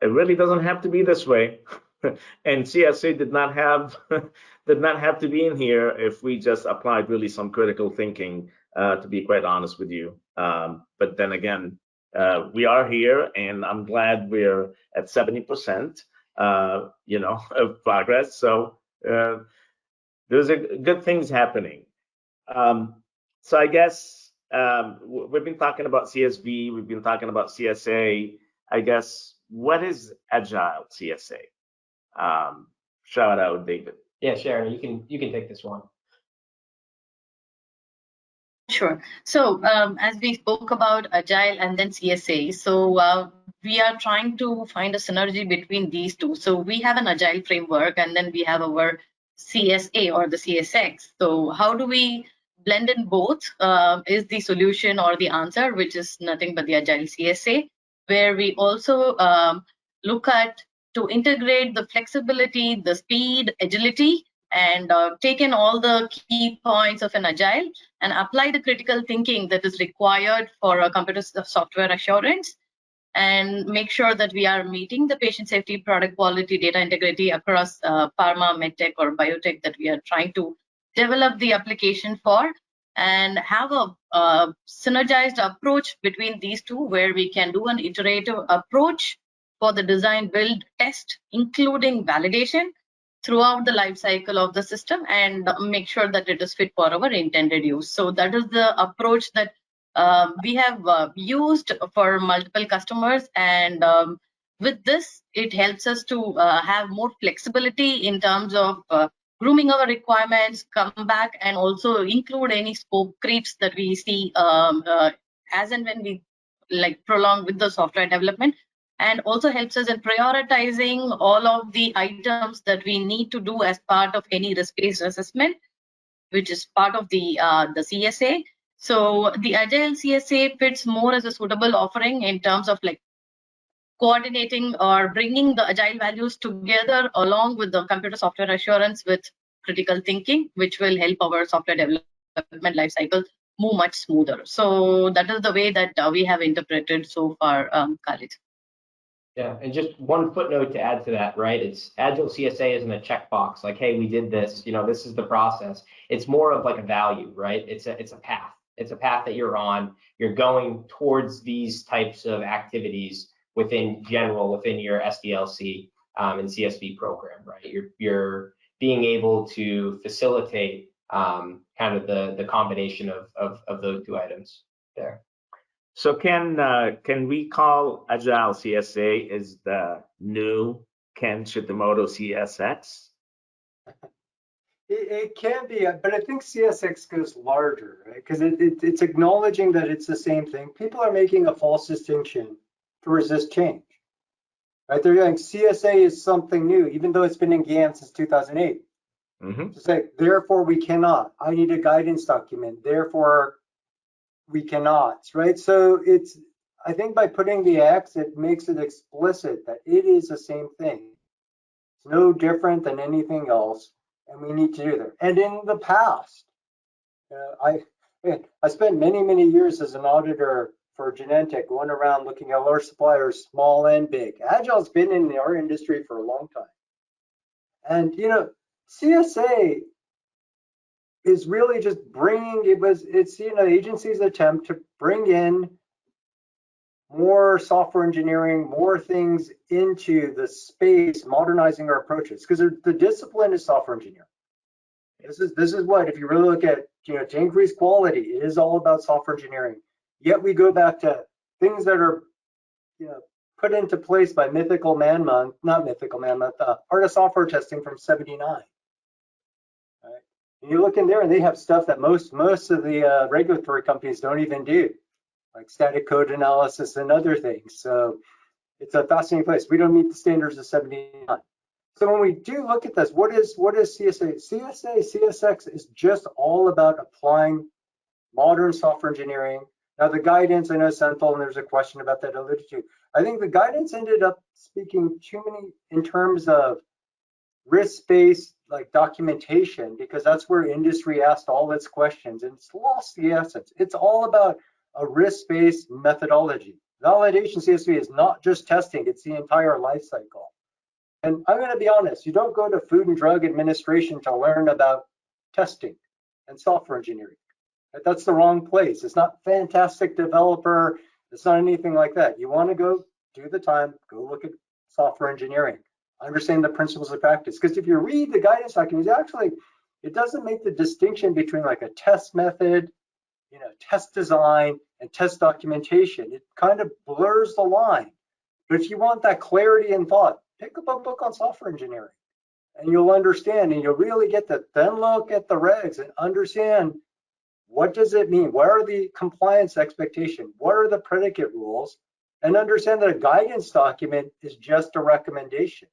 It really doesn't have to be this way. And CSA did not have to be in here if we just applied really some critical thinking, to be quite honest with you. But then again, we are here, and I'm glad we're at 70%, of progress. So there's good things happening. So I guess we've been talking about CSV, we've been talking about CSA. I guess, what is Agile CSA? Shout out, David. Yeah, Sharon, you can take this one. Sure. So as we spoke about Agile and then CSA, so we are trying to find a synergy between these two. So we have an Agile framework, and then we have our CSA or the CSX. So how do we blend in both is the solution or the answer, which is nothing but the Agile CSA, where we also look at to integrate the flexibility, the speed, agility, and take in all the key points of an agile and apply the critical thinking that is required for a computer software assurance, and make sure that we are meeting the patient safety, product quality, data integrity across pharma, medtech, or biotech that we are trying to develop the application for, and have a synergized approach between these two, where we can do an iterative approach for the design, build, test, including validation throughout the life cycle of the system, and make sure that it is fit for our intended use. So that is the approach that we have used for multiple customers, and with this, it helps us to have more flexibility in terms of grooming our requirements, come back and also include any scope creeps that we see as and when we prolong with the software development, and also helps us in prioritizing all of the items that we need to do as part of any risk-based assessment, which is part of the CSA. So the Agile CSA fits more as a suitable offering in terms of coordinating or bringing the agile values together along with the computer software assurance with critical thinking, which will help our software development lifecycle move much smoother. So that is the way that we have interpreted so far, Khalid. Yeah, and just one footnote to add to that, right? It's Agile CSA isn't a checkbox like, hey, we did this, this is the process. It's more of like a value, right? It's a path. It's a path that you're on. You're going towards these types of activities within your SDLC and CSV program, right? You're being able to facilitate kind of the combination of those two items there. So can we call Agile CSA is the new Ken Shitamoto CSX? It can be, but I think CSX goes larger, right? Because it's acknowledging that it's the same thing. People are making a false distinction to resist change, right? They're going, CSA is something new, even though it's been in GAN since 2008. To say, therefore we cannot. I need a guidance document. Therefore we cannot, right? So I think by putting the X, it makes it explicit that it is the same thing. It's no different than anything else, and we need to do that. And in the past, I spent many years as an auditor for Genentech, going around looking at our suppliers, small and big. Agile's been in our industry for a long time. And, CSA is really just it's the agency's attempt to bring in more software engineering, more things into the space, modernizing our approaches, because the discipline is software engineering. This is what, if you really look at, to increase quality, it is all about software engineering. Yet we go back to things that are, put into place by Art of Software Testing from '79. Right? And you look in there, and they have stuff that most of the regulatory companies don't even do, like static code analysis and other things. So it's a fascinating place. We don't meet the standards of '79. So when we do look at this, what is CSA? CSX is just all about applying modern software engineering. Now the guidance, I know Senthil, and there's a question about that alluded to. I think the guidance ended up speaking too many in terms of risk-based documentation, because that's where industry asked all its questions, and it's lost the essence. It's all about a risk-based methodology. Validation CSV is not just testing, it's the entire life cycle. And I'm going to be honest, you don't go to Food and Drug Administration to learn about testing and software engineering. That's the wrong place. It's not fantastic developer. It's not anything like that. You want to go do the time, go look at software engineering, understand the principles of practice. Because if you read the guidance documents, actually, it doesn't make the distinction between a test method, test design, and test documentation. It kind of blurs the line. But if you want that clarity and thought, pick up a book on software engineering, and you'll understand, and you'll really get that. Then look at the regs and understand, what does it mean? What are the compliance expectations? What are the predicate rules? And understand that a guidance document is just a recommendation.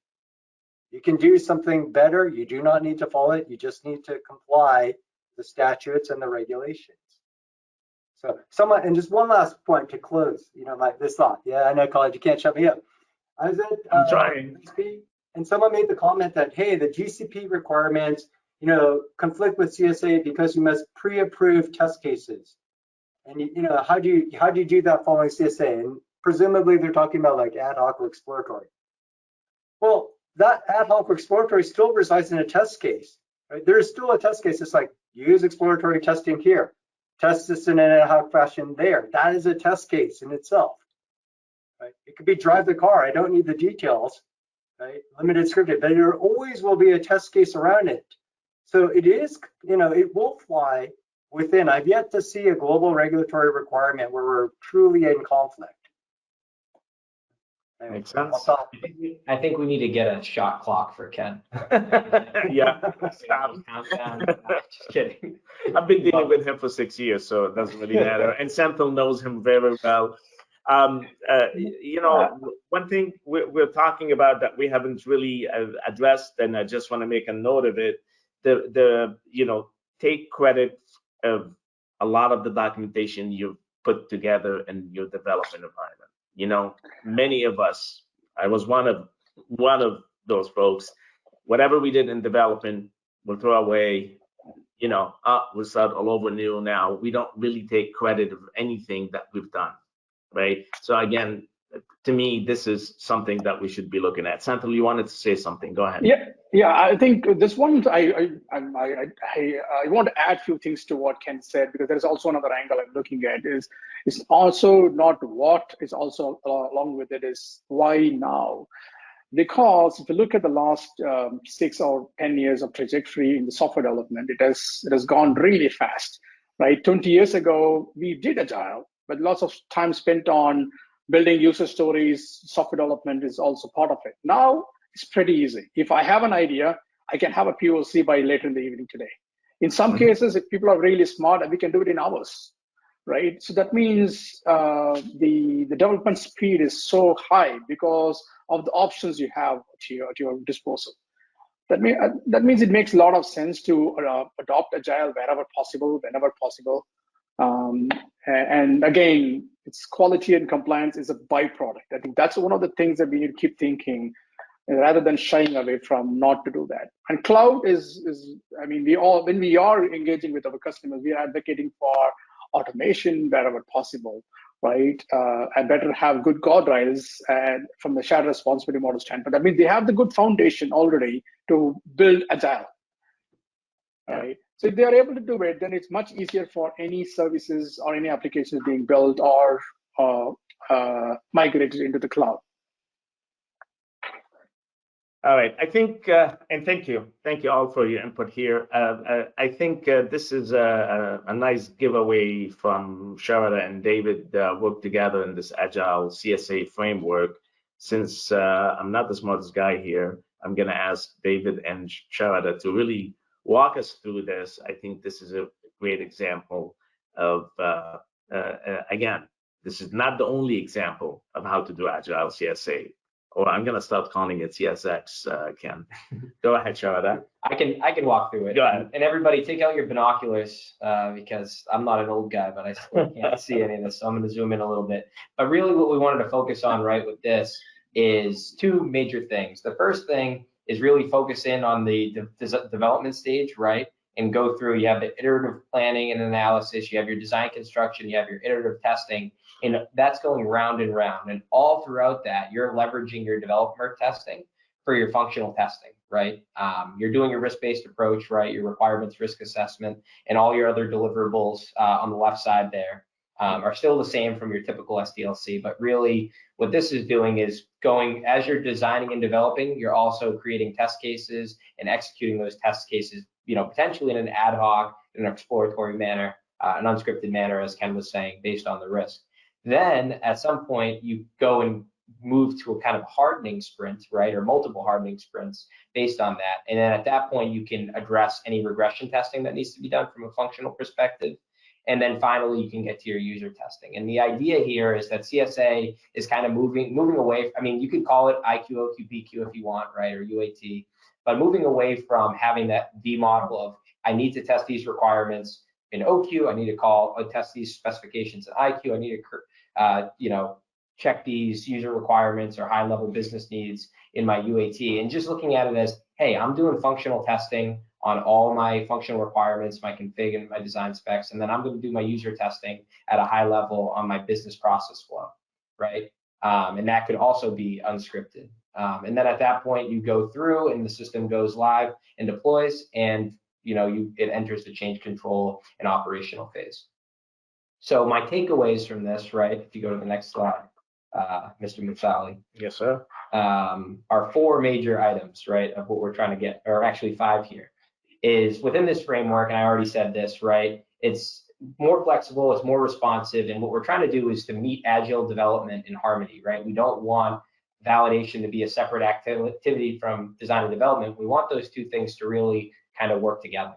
You can do something better. You do not need to follow it. You just need to comply the statutes and the regulations. So and just one last point to close, this thought. Yeah, I know, college, you can't shut me up. I was at I'm trying. GCP, and someone made the comment that, hey, the GCP requirements, conflict with CSA because you must pre-approve test cases. And how do you do that following CSA? And presumably they're talking about like ad hoc or exploratory. Well, that ad hoc or exploratory still resides in a test case, right? There is still a test case. It's like use exploratory testing here, test this in an ad hoc fashion there. That is a test case in itself, right? It could be drive the car. I don't need the details, right? Limited scripted, but there always will be a test case around it. So it is, it will fly within. I've yet to see a global regulatory requirement where we're truly in conflict. Anyway, Makes sense. I think we need to get a shot clock for Ken. Yeah. Countdown. Just kidding. I've been dealing with him for 6 years, so it doesn't really matter. And Senthil knows him very well. One thing we're talking about that we haven't really addressed, and I just want to make a note of it, take credit of a lot of the documentation you've put together in your development environment. Many of us, I was one of those folks, whatever we did in development, we'll throw away, we'll start all over new now. We don't really take credit of anything that we've done, right? So again, to me, this is something that we should be looking at. Senthil, you wanted to say something. Go ahead. Yeah. I think this one, I want to add a few things to what Ken said, because there's also another angle I'm looking at. Is also not what is also along with it is why now? Because if you look at the last 6 or 10 years of trajectory in the software development, it has gone really fast, right? 20 years ago, we did Agile, but lots of time spent on building user stories. Software development is also part of it. Now it's pretty easy. If I have an idea, I can have a POC by later in the evening today. In some cases, if people are really smart, we can do it in hours, right? So that means the development speed is so high because of the options you have at your disposal. That means it makes a lot of sense to adopt Agile wherever possible, whenever possible. And again, it's quality and compliance is a byproduct. I think that's one of the things that we need to keep thinking, rather than shying away from not to do that. And cloud is when we are engaging with our customers, we are advocating for automation wherever possible, right? And better have good guardrails and from the shared responsibility model standpoint. I mean, they have the good foundation already to build Agile, right? So if they are able to do it, then it's much easier for any services or any applications being built or migrated into the cloud. All right, I think, and thank you all for your input here. I think this is a nice giveaway from Sharada and David work together in this Agile CSA framework. Since I'm not the smartest guy here, I'm gonna ask David and Sharada to really walk us through this. I think this is a great example of, again, this is not the only example of how to do Agile CSA. Or I'm gonna start calling it CSX, Ken. Go ahead, Sharada. I can walk through it. Go ahead. And everybody, take out your binoculars because I'm not an old guy, but I still can't see any of this. So I'm gonna zoom in a little bit. But really, what we wanted to focus on, right, with this is two major things. The first thing is really focus in on the development stage, right, and go through. You have the iterative planning and analysis. You have your design construction. You have your iterative testing. And that's going round and round. And all throughout that, you're leveraging your developer testing for your functional testing, right? You're doing your risk-based approach, right? Your requirements risk assessment and all your other deliverables on the left side there are still the same from your typical SDLC. But really, what this is doing is going, as you're designing and developing, you're also creating test cases and executing those test cases, potentially in an ad hoc, in an exploratory manner, an unscripted manner, as Ken was saying, based on the risk. Then at some point you go and move to a kind of hardening sprint, right, or multiple hardening sprints based on that. And then at that point you can address any regression testing that needs to be done from a functional perspective. And then finally you can get to your user testing. And the idea here is that CSA is kind of moving away. I mean, you could call it IQ, OQ, PQ if you want, right, or UAT, but moving away from having that V model of I need to test these requirements in OQ, I need to test these specifications in IQ, I need to check these user requirements or high-level business needs in my UAT, and just looking at it as, hey, I'm doing functional testing on all my functional requirements, my config and my design specs, and then I'm going to do my user testing at a high level on my business process flow, right? And that could also be unscripted. And then at that point, you go through and the system goes live and deploys, and it enters the change control and operational phase. So my takeaways from this, right, if you go to the next slide, Mr. Mufsali. Yes, sir. Are 4 major items, right, of what we're trying to get, or actually 5 here, is within this framework, and I already said this, right, it's more flexible, it's more responsive, and what we're trying to do is to meet agile development in harmony, right? We don't want validation to be a separate activity from design and development. We want those 2 things to really kind of work together.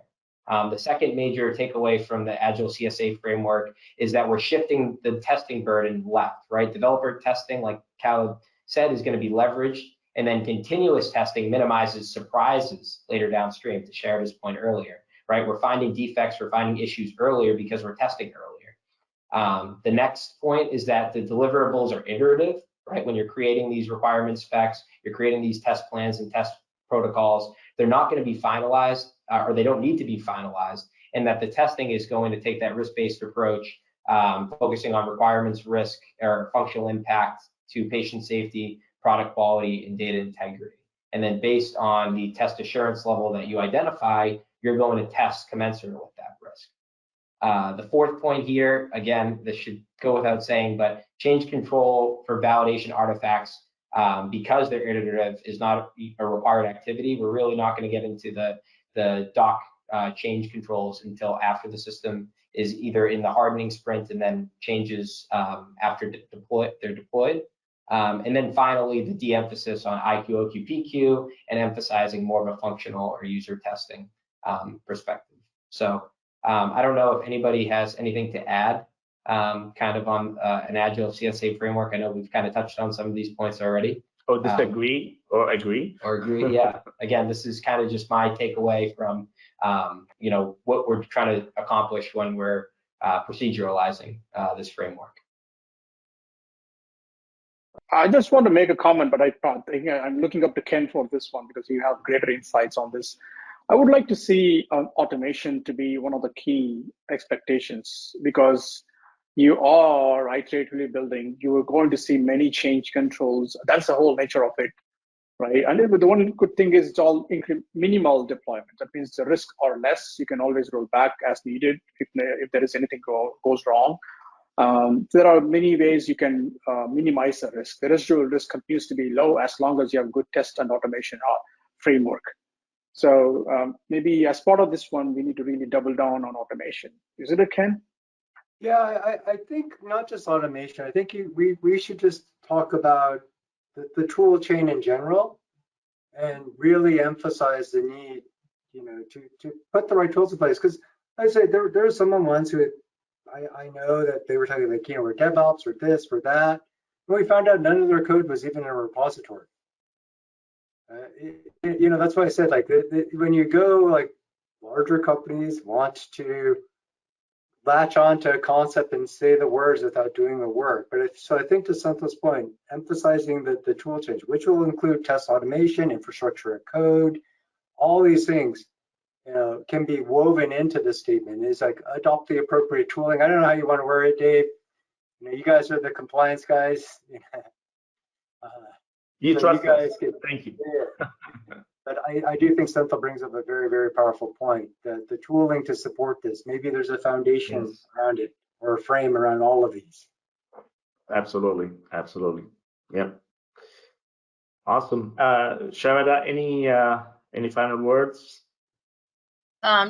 The second major takeaway from the Agile CSA framework is that we're shifting the testing burden left, right? Developer testing, like Khaled said, is going to be leveraged, and then continuous testing minimizes surprises later downstream, to Sherada's point earlier, right? We're finding defects, we're finding issues earlier because we're testing earlier. The next point is that the deliverables are iterative, right? When you're creating these requirement specs, you're creating these test plans and test protocols, they're not going to be finalized, or they don't need to be finalized, and that the testing is going to take that risk-based approach, focusing on requirements, risk, or functional impact to patient safety, product quality, and data integrity. And then based on the test assurance level that you identify, you're going to test commensurate with that risk. The fourth point here, again, this should go without saying, but change control for validation artifacts, because they're iterative, is not a required activity. We're really not going to get into the doc change controls until after the system is either in the hardening sprint and then changes after they're deployed. And then finally, the de-emphasis on IQ, OQ, PQ, and emphasizing more of a functional or user testing perspective. So I don't know if anybody has anything to add kind of on an Agile CSA framework. I know we've kind of touched on some of these points already. Or disagree or agree? Or agree, yeah. Again, this is kind of just my takeaway from what we're trying to accomplish when we're proceduralizing this framework. I just want to make a comment, but I'm looking up to Ken for this one because you have greater insights on this. I would like to see automation to be one of the key expectations, because you are iteratively building. You are going to see many change controls. That's the whole nature of it, right? And the one good thing is it's all minimal deployment. That means the risk are less. You can always roll back as needed if there is anything goes wrong. There are many ways you can minimize the risk. The residual risk continues to be low as long as you have good test and automation framework. So maybe as part of this one, we need to really double down on automation. Is it, Ken? Yeah, I think not just automation. I think we should just talk about the tool chain in general and really emphasize the need, to put the right tools in place. Because I say there are some ones who I know that they were talking like, we're DevOps or this or that. And we found out none of their code was even in a repository. That's why I said, like, when you go, like, larger companies want to latch on to a concept and say the words without doing the work. So I think to Santho's point, emphasizing the tool change, which will include test automation, infrastructure and code, all these things, can be woven into the statement. It's like adopt the appropriate tooling. I don't know how you want to word it, Dave. You guys are the compliance guys. You trust you guys us. Thank you. But I do think Santho brings up a very, very powerful point, that the tooling to support this, maybe there's a foundation around it or a frame around all of these. Absolutely. Yep. Awesome. Sharada, any final words?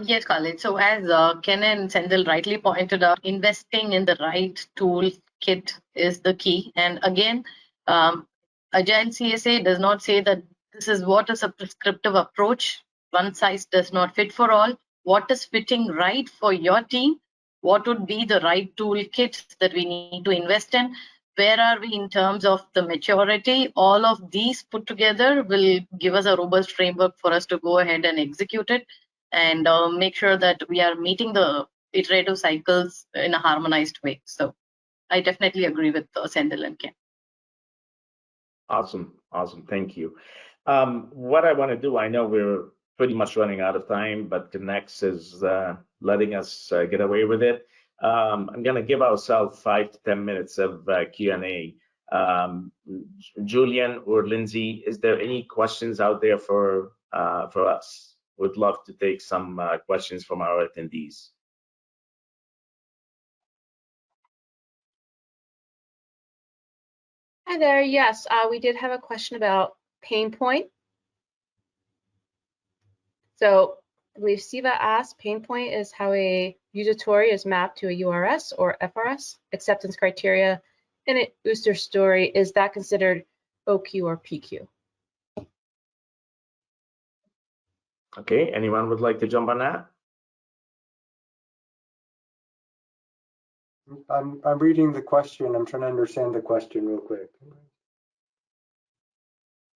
Yes, Khalid. So as Ken and Sendil rightly pointed out, investing in the right tool kit is the key. And again, Agile CSA does not say that this is what is a prescriptive approach. One size does not fit for all. What is fitting right for your team? What would be the right toolkit that we need to invest in? Where are we in terms of the maturity? All of these put together will give us a robust framework for us to go ahead and execute it and make sure that we are meeting the iterative cycles in a harmonized way. So I definitely agree with Sendil and Ken. Awesome. Thank you. What I want to do, I know we're pretty much running out of time, but KENX is letting us get away with it. I'm going to give ourselves 5 to 10 minutes of Q&A. Julian or Lindsay, is there any questions out there for us? Would love to take some questions from our attendees. Hi there. Yes, we did have a question about pain point. So I believe Siva asked, pain point is how a user story is mapped to a URS or FRS acceptance criteria in a user story. Is that considered OQ or PQ? Okay, anyone would like to jump on that? I'm reading the question. I'm trying to understand the question real quick.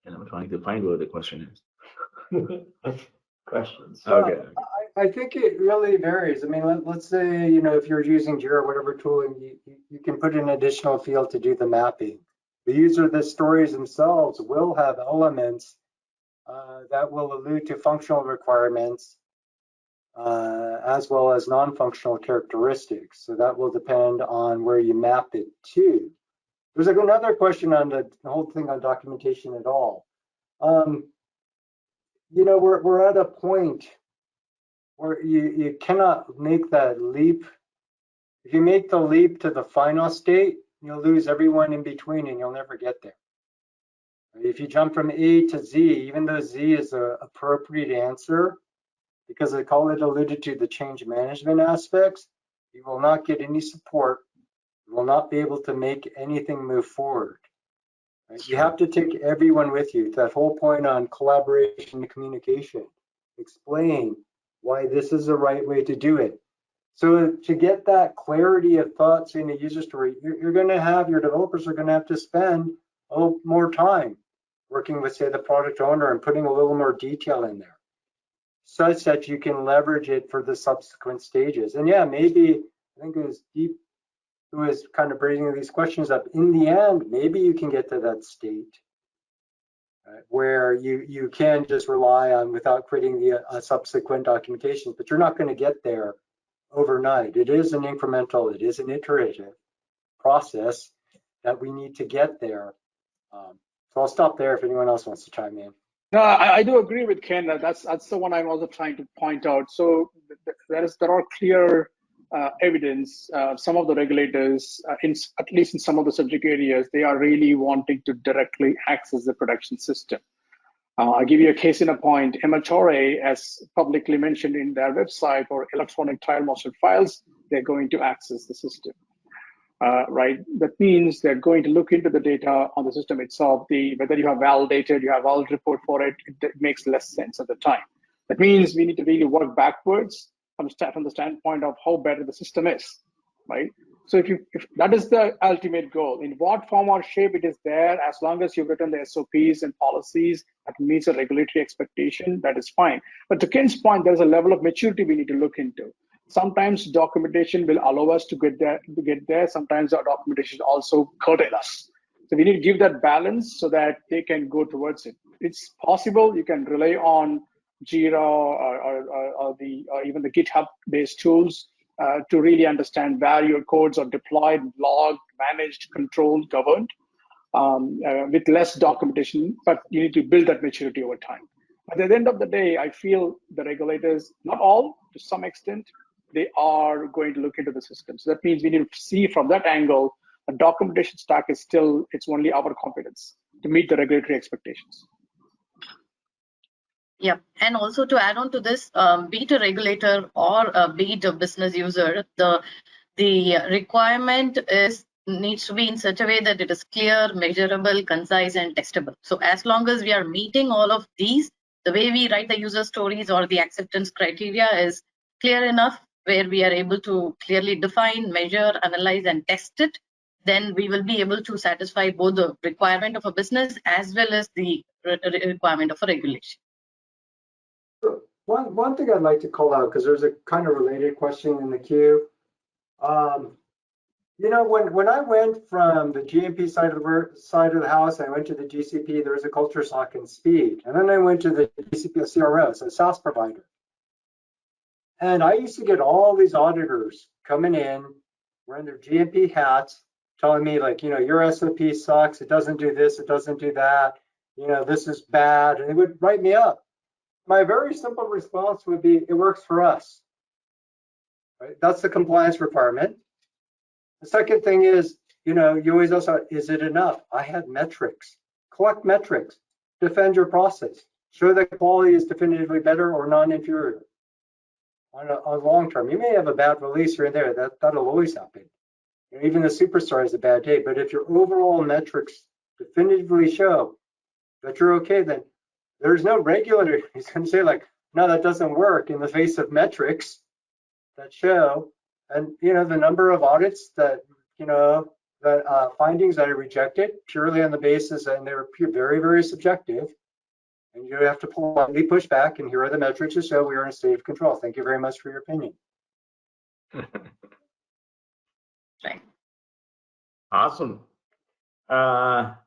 And I'm trying to find where the question is. Questions. Okay. I think it really varies. I mean, let's say, if you're using Jira, whatever tool, you can put an additional field to do the mapping. The stories themselves will have elements that will allude to functional requirements as well as non-functional characteristics. So that will depend on where you map it to. There's another question on the whole thing on documentation at all. We're at a point where you cannot make that leap. If you make the leap to the final state, you'll lose everyone in between and you'll never get there. If you jump from A to Z, even though Z is an appropriate answer, because I call it alluded to the change management aspects, you will not get any support. You will not be able to make anything move forward. Right? You have to take everyone with you. That whole point on collaboration and communication. Explain why this is the right way to do it. So to get that clarity of thoughts in a user story, your developers are going to have to spend a little more time working with, say, the product owner and putting a little more detail in there, such that you can leverage it for the subsequent stages. And yeah, maybe, I think it was Deep who is kind of bringing these questions up. In the end, maybe you can get to that state where you can just rely on without creating the subsequent documentation, but you're not going to get there overnight. It is an incremental, it is an iterative process that we need to get there. So I'll stop there if anyone else wants to chime in. No, I do agree with Ken. That's the one I'm also trying to point out. So there are clear evidence. Some of the regulators, at least in some of the subject areas, they are really wanting to directly access the production system. I'll give you a case in a point. MHRA, as publicly mentioned in their website, for electronic trial master files, they're going to access the system. Right? That means they're going to look into the data on the system itself. Whether you have validated, you have valid report for it, it makes less sense at the time. That means we need to really work backwards from the standpoint of how better the system is, right? So if that is the ultimate goal, in what form or shape it is there, as long as you've written the SOPs and policies that meets a regulatory expectation, that is fine. But to Ken's point, there's a level of maturity we need to look into. Sometimes documentation will allow us to get there. Sometimes our documentation also curtail us. So we need to give that balance so that they can go towards it. It's possible you can rely on Jira or even the GitHub-based tools to really understand where your codes are deployed, logged, managed, controlled, governed, with less documentation, but you need to build that maturity over time. But at the end of the day, I feel the regulators, not all, to some extent, they are going to look into the system. So that means we need to see from that angle, the documentation stack is still, it's only our competence to meet the regulatory expectations. Yeah, and also to add on to this, be it a regulator or be it a business user, the requirement needs to be in such a way that it is clear, measurable, concise, and testable. So as long as we are meeting all of these, the way we write the user stories or the acceptance criteria is clear enough, where we are able to clearly define, measure, analyze, and test it, then we will be able to satisfy both the requirement of a business as well as the requirement of a regulation. One thing I'd like to call out, because there's a kind of related question in the queue. You know, when I went from the GMP side of the house, I went to the GCP. There was a culture shock in speed, and then I went to the GCP CRO, so SaaS provider. And I used to get all these auditors coming in, wearing their GMP hats, telling me like, you know, your SOP sucks. It doesn't do this. It doesn't do that. You know, this is bad, and they would write me up. My very simple response would be, it works for us. Right? That's the compliance requirement. The second thing is, you know, you always also, is it enough? I had metrics. Collect metrics. Defend your process. Show that quality is definitively better or non-inferior. On a long term, you may have a bad release here and there. That'll always happen. You know, even the superstar is a bad day. But if your overall metrics definitively show that you're okay, then there's no regulator who's going to say like, no, that doesn't work in the face of metrics that show. And, you know, the number of audits that, you know, the findings that are rejected purely on the basis, and they're very, very subjective. And you have to politely push back, and here are the metrics to show we are in a state of control. Thank you very much for your opinion. Awesome.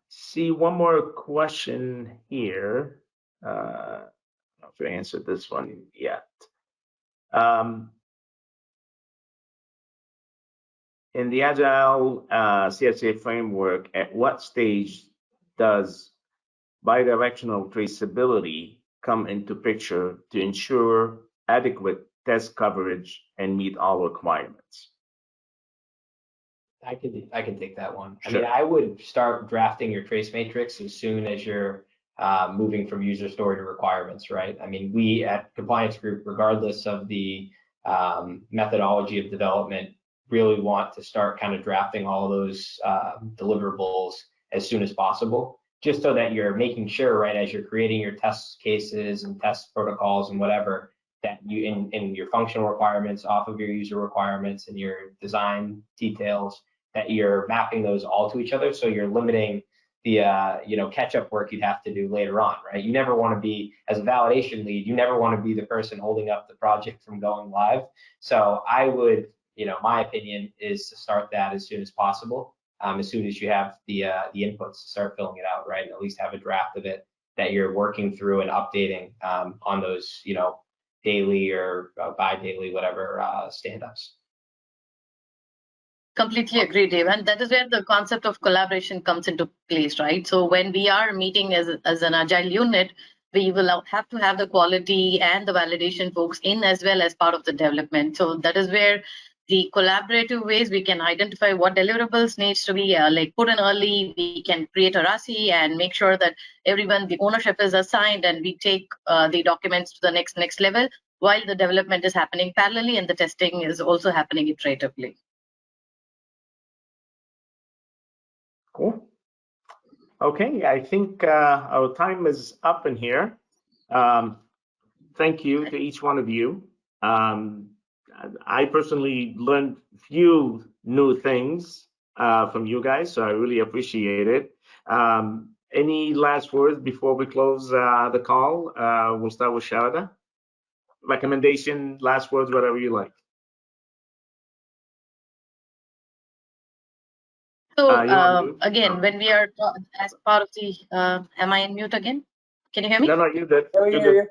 See one more question here. I don't know if you answered this one yet. In the Agile CSA framework, at what stage does bidirectional traceability come into picture to ensure adequate test coverage and meet all requirements? I can take that one. Sure. I mean, I would start drafting your trace matrix as soon as you're moving from user story to requirements, right? I mean, we at Compliance Group, regardless of the methodology of development, really want to start kind of drafting all of those deliverables as soon as possible, just so that you're making sure, right, as you're creating your test cases and test protocols and whatever, that you in your functional requirements off of your user requirements and your design details, that you're mapping those all to each other, so you're limiting the you know, catch-up work you'd have to do later on, right? You never want to be, as a validation lead, you never want to be the person holding up the project from going live. So I would, you know, my opinion is to start that as soon as possible, as soon as you have the inputs to start filling it out, right? And at least have a draft of it that you're working through and updating on those, you know, daily or bi-daily, whatever stand-ups. Completely agree, Dave. And that is where the concept of collaboration comes into place, right? So when we are meeting as an agile unit, we will have to have the quality and the validation folks in as well as part of the development. So that is where the collaborative ways we can identify what deliverables needs to be like put in early. We can create a RACI and make sure that everyone, the ownership is assigned, and we take the documents to the next level while the development is happening parallelly and the testing is also happening iteratively. Cool. Okay, I think our time is up in here. Thank you to each one of you. I personally learned few new things from you guys, so I really appreciate it. Any last words before we close the call? We'll start with Sharada. Recommendation, last words, whatever you like. So again, when we are as part of the, am I in mute again? Can you hear me? No, you did. Oh, yeah.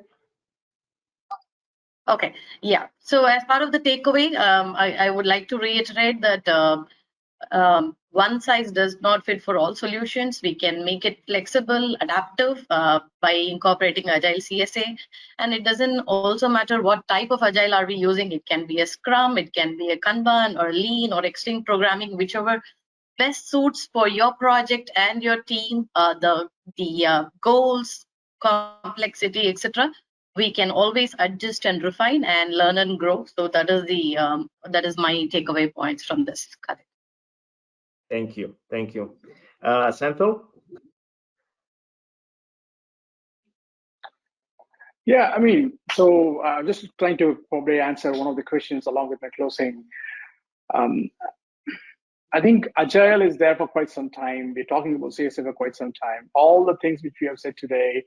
Okay, yeah. So as part of the takeaway, I would like to reiterate that one size does not fit for all solutions. We can make it flexible, adaptive by incorporating Agile CSA. And it doesn't also matter what type of Agile are we using. It can be a Scrum, it can be a Kanban or Lean or Extreme Programming, whichever best suits for your project and your team, the goals, complexity, etc. We can always adjust and refine and learn and grow. So that is the that is my takeaway points from this. Thank you. Santo? Yeah, I mean, so just trying to probably answer one of the questions along with my closing. I think Agile is there for quite some time. We're talking about CSA for quite some time. All the things which we have said today,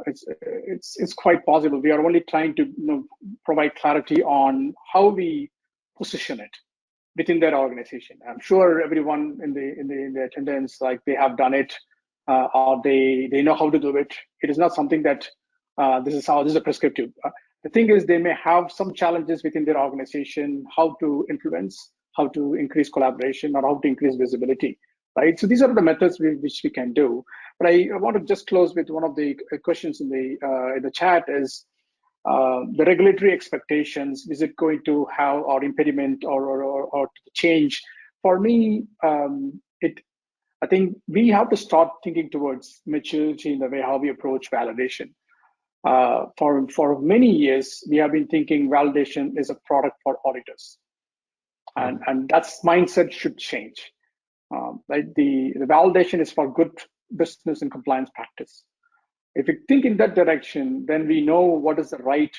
it's quite possible. We are only trying to provide clarity on how we position it. within their organization. I'm sure everyone in the attendance, like they have done it, or they know how to do it. It is not something that this is a prescriptive. The thing is, they may have some challenges within their organization, how to influence, how to increase collaboration, or how to increase visibility, right? So these are the methods which we can do. But I want to just close with one of the questions in the chat is the regulatory expectations. Is it going to have or impediment or change? For me, I think we have to start thinking towards maturity in the way how we approach validation. For many years, we have been thinking validation is a product for auditors, and that's mindset should change. Like the validation is for good business and compliance practice. If we think in that direction, then we know what is the right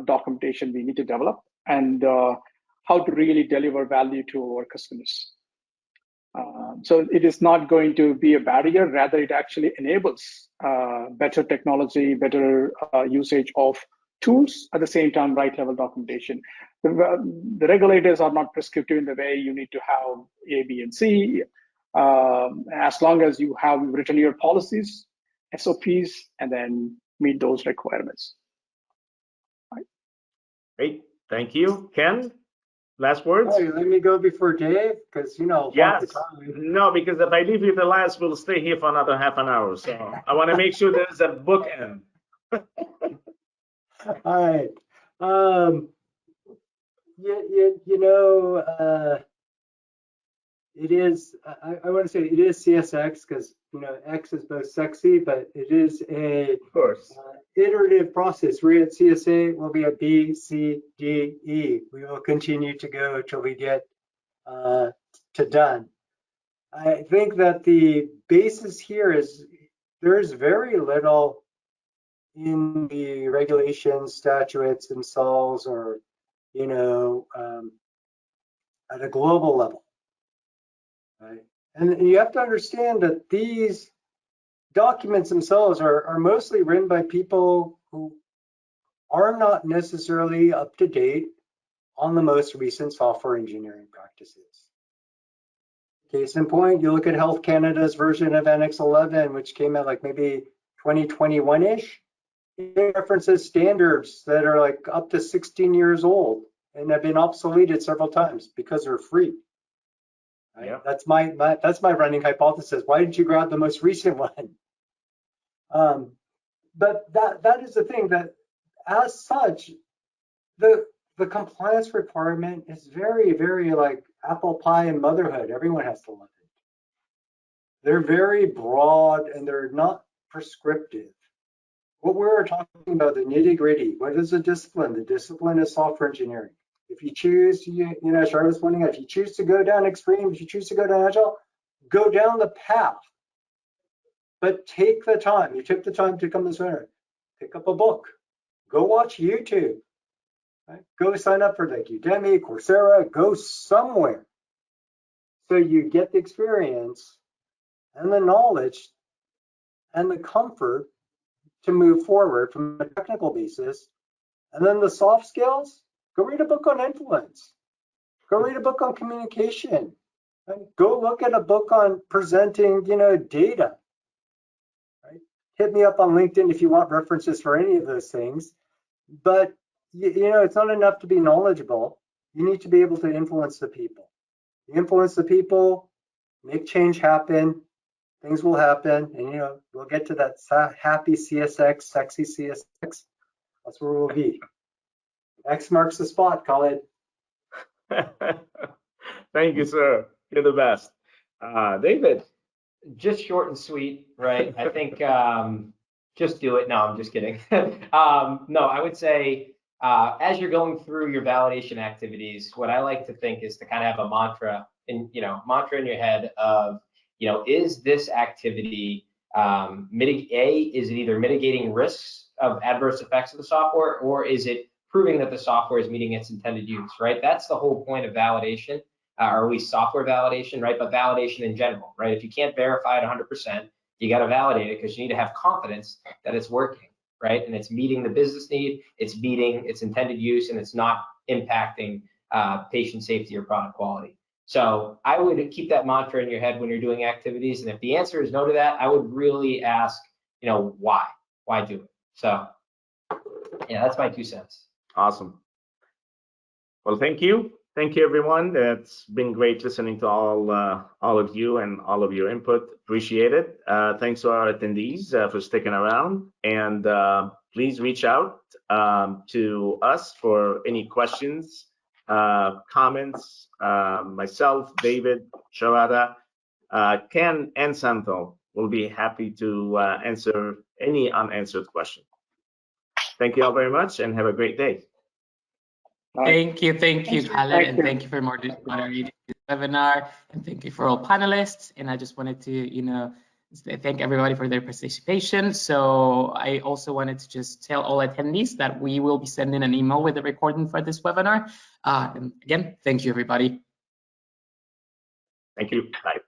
documentation we need to develop and how to really deliver value to our customers. So it is not going to be a barrier, rather it actually enables better technology, better usage of tools, at the same time, right level documentation. The regulators are not prescriptive in the way you need to have A, B, and C. As long as you have written your policies, SOPs, and then meet those requirements. Right. Great, thank you. Ken, last words? Oh, let me go before Dave, because yes. No, because if I leave you the last, we'll stay here for another half an hour. So I want to make sure there's a bookend. All right. It is, I want to say it is CSX because, X is both sexy, but it is a Of course. Iterative process. We're at CSA, we'll be at B, C, D, E. We will continue to go till we get to done. I think that the basis here is there's very little in the regulations, statutes themselves, or, at a global level. Right. And you have to understand that these documents themselves are mostly written by people who are not necessarily up to date on the most recent software engineering practices. Case in point, you look at Health Canada's version of Annex 11, which came out like maybe 2021-ish. It references standards that are like up to 16 years old and have been obsoleted several times because they're free. Right? Yeah. That's my running hypothesis. Why didn't you grab the most recent one? But that is the thing, that as such, the compliance requirement is very, very like apple pie and motherhood. Everyone has to love it. They're very broad and they're not prescriptive. What we're talking about, the nitty gritty, what is the discipline? The discipline is software engineering. If you choose, Charlotte's pointing out, if you choose to go down extreme, if you choose to go down agile, go down the path. But take the time. You took the time to come this winter. Pick up a book. Go watch YouTube. Right? Go sign up for like Udemy, Coursera. Go somewhere. So you get the experience and the knowledge and the comfort to move forward from a technical basis. And then the soft skills, go read a book on influence. Go read a book on communication. Right? Go look at a book on presenting, data. Right? Hit me up on LinkedIn if you want references for any of those things. But, it's not enough to be knowledgeable. You need to be able to influence the people. You influence the people, make change happen, things will happen. And, we'll get to that happy CSX, sexy CSX. That's where we'll be. X marks the spot, Khalid. Thank you, sir. You're the best. David. Just short and sweet, right? I think just do it. No, I'm just kidding. No, I would say as you're going through your validation activities, what I like to think is to kind of have a mantra in your head of, is this activity is it either mitigating risks of adverse effects of the software, or is it proving that the software is meeting its intended use, right? That's the whole point of validation, or at least software validation, right? But validation in general, right? If you can't verify it 100%, you got to validate it because you need to have confidence that it's working, right? And it's meeting the business need, it's meeting its intended use, and it's not impacting patient safety or product quality. So I would keep that mantra in your head when you're doing activities. And if the answer is no to that, I would really ask, why? Why do it? So yeah, that's my 2 cents. Awesome. Well, thank you. Thank you, everyone. It's been great listening to all of you and all of your input. Appreciate it. Thanks to our attendees for sticking around. And please reach out to us for any questions, comments. Myself, David, Sharada, Ken, and Santo will be happy to answer any unanswered question. Thank you all very much and have a great day. Thank you, Khaled, and you. thank you for moderating this webinar, and thank you for all panelists. And I just wanted to, thank everybody for their participation. So I also wanted to just tell all attendees that we will be sending an email with the recording for this webinar. And again, thank you, everybody. Thank you. Bye.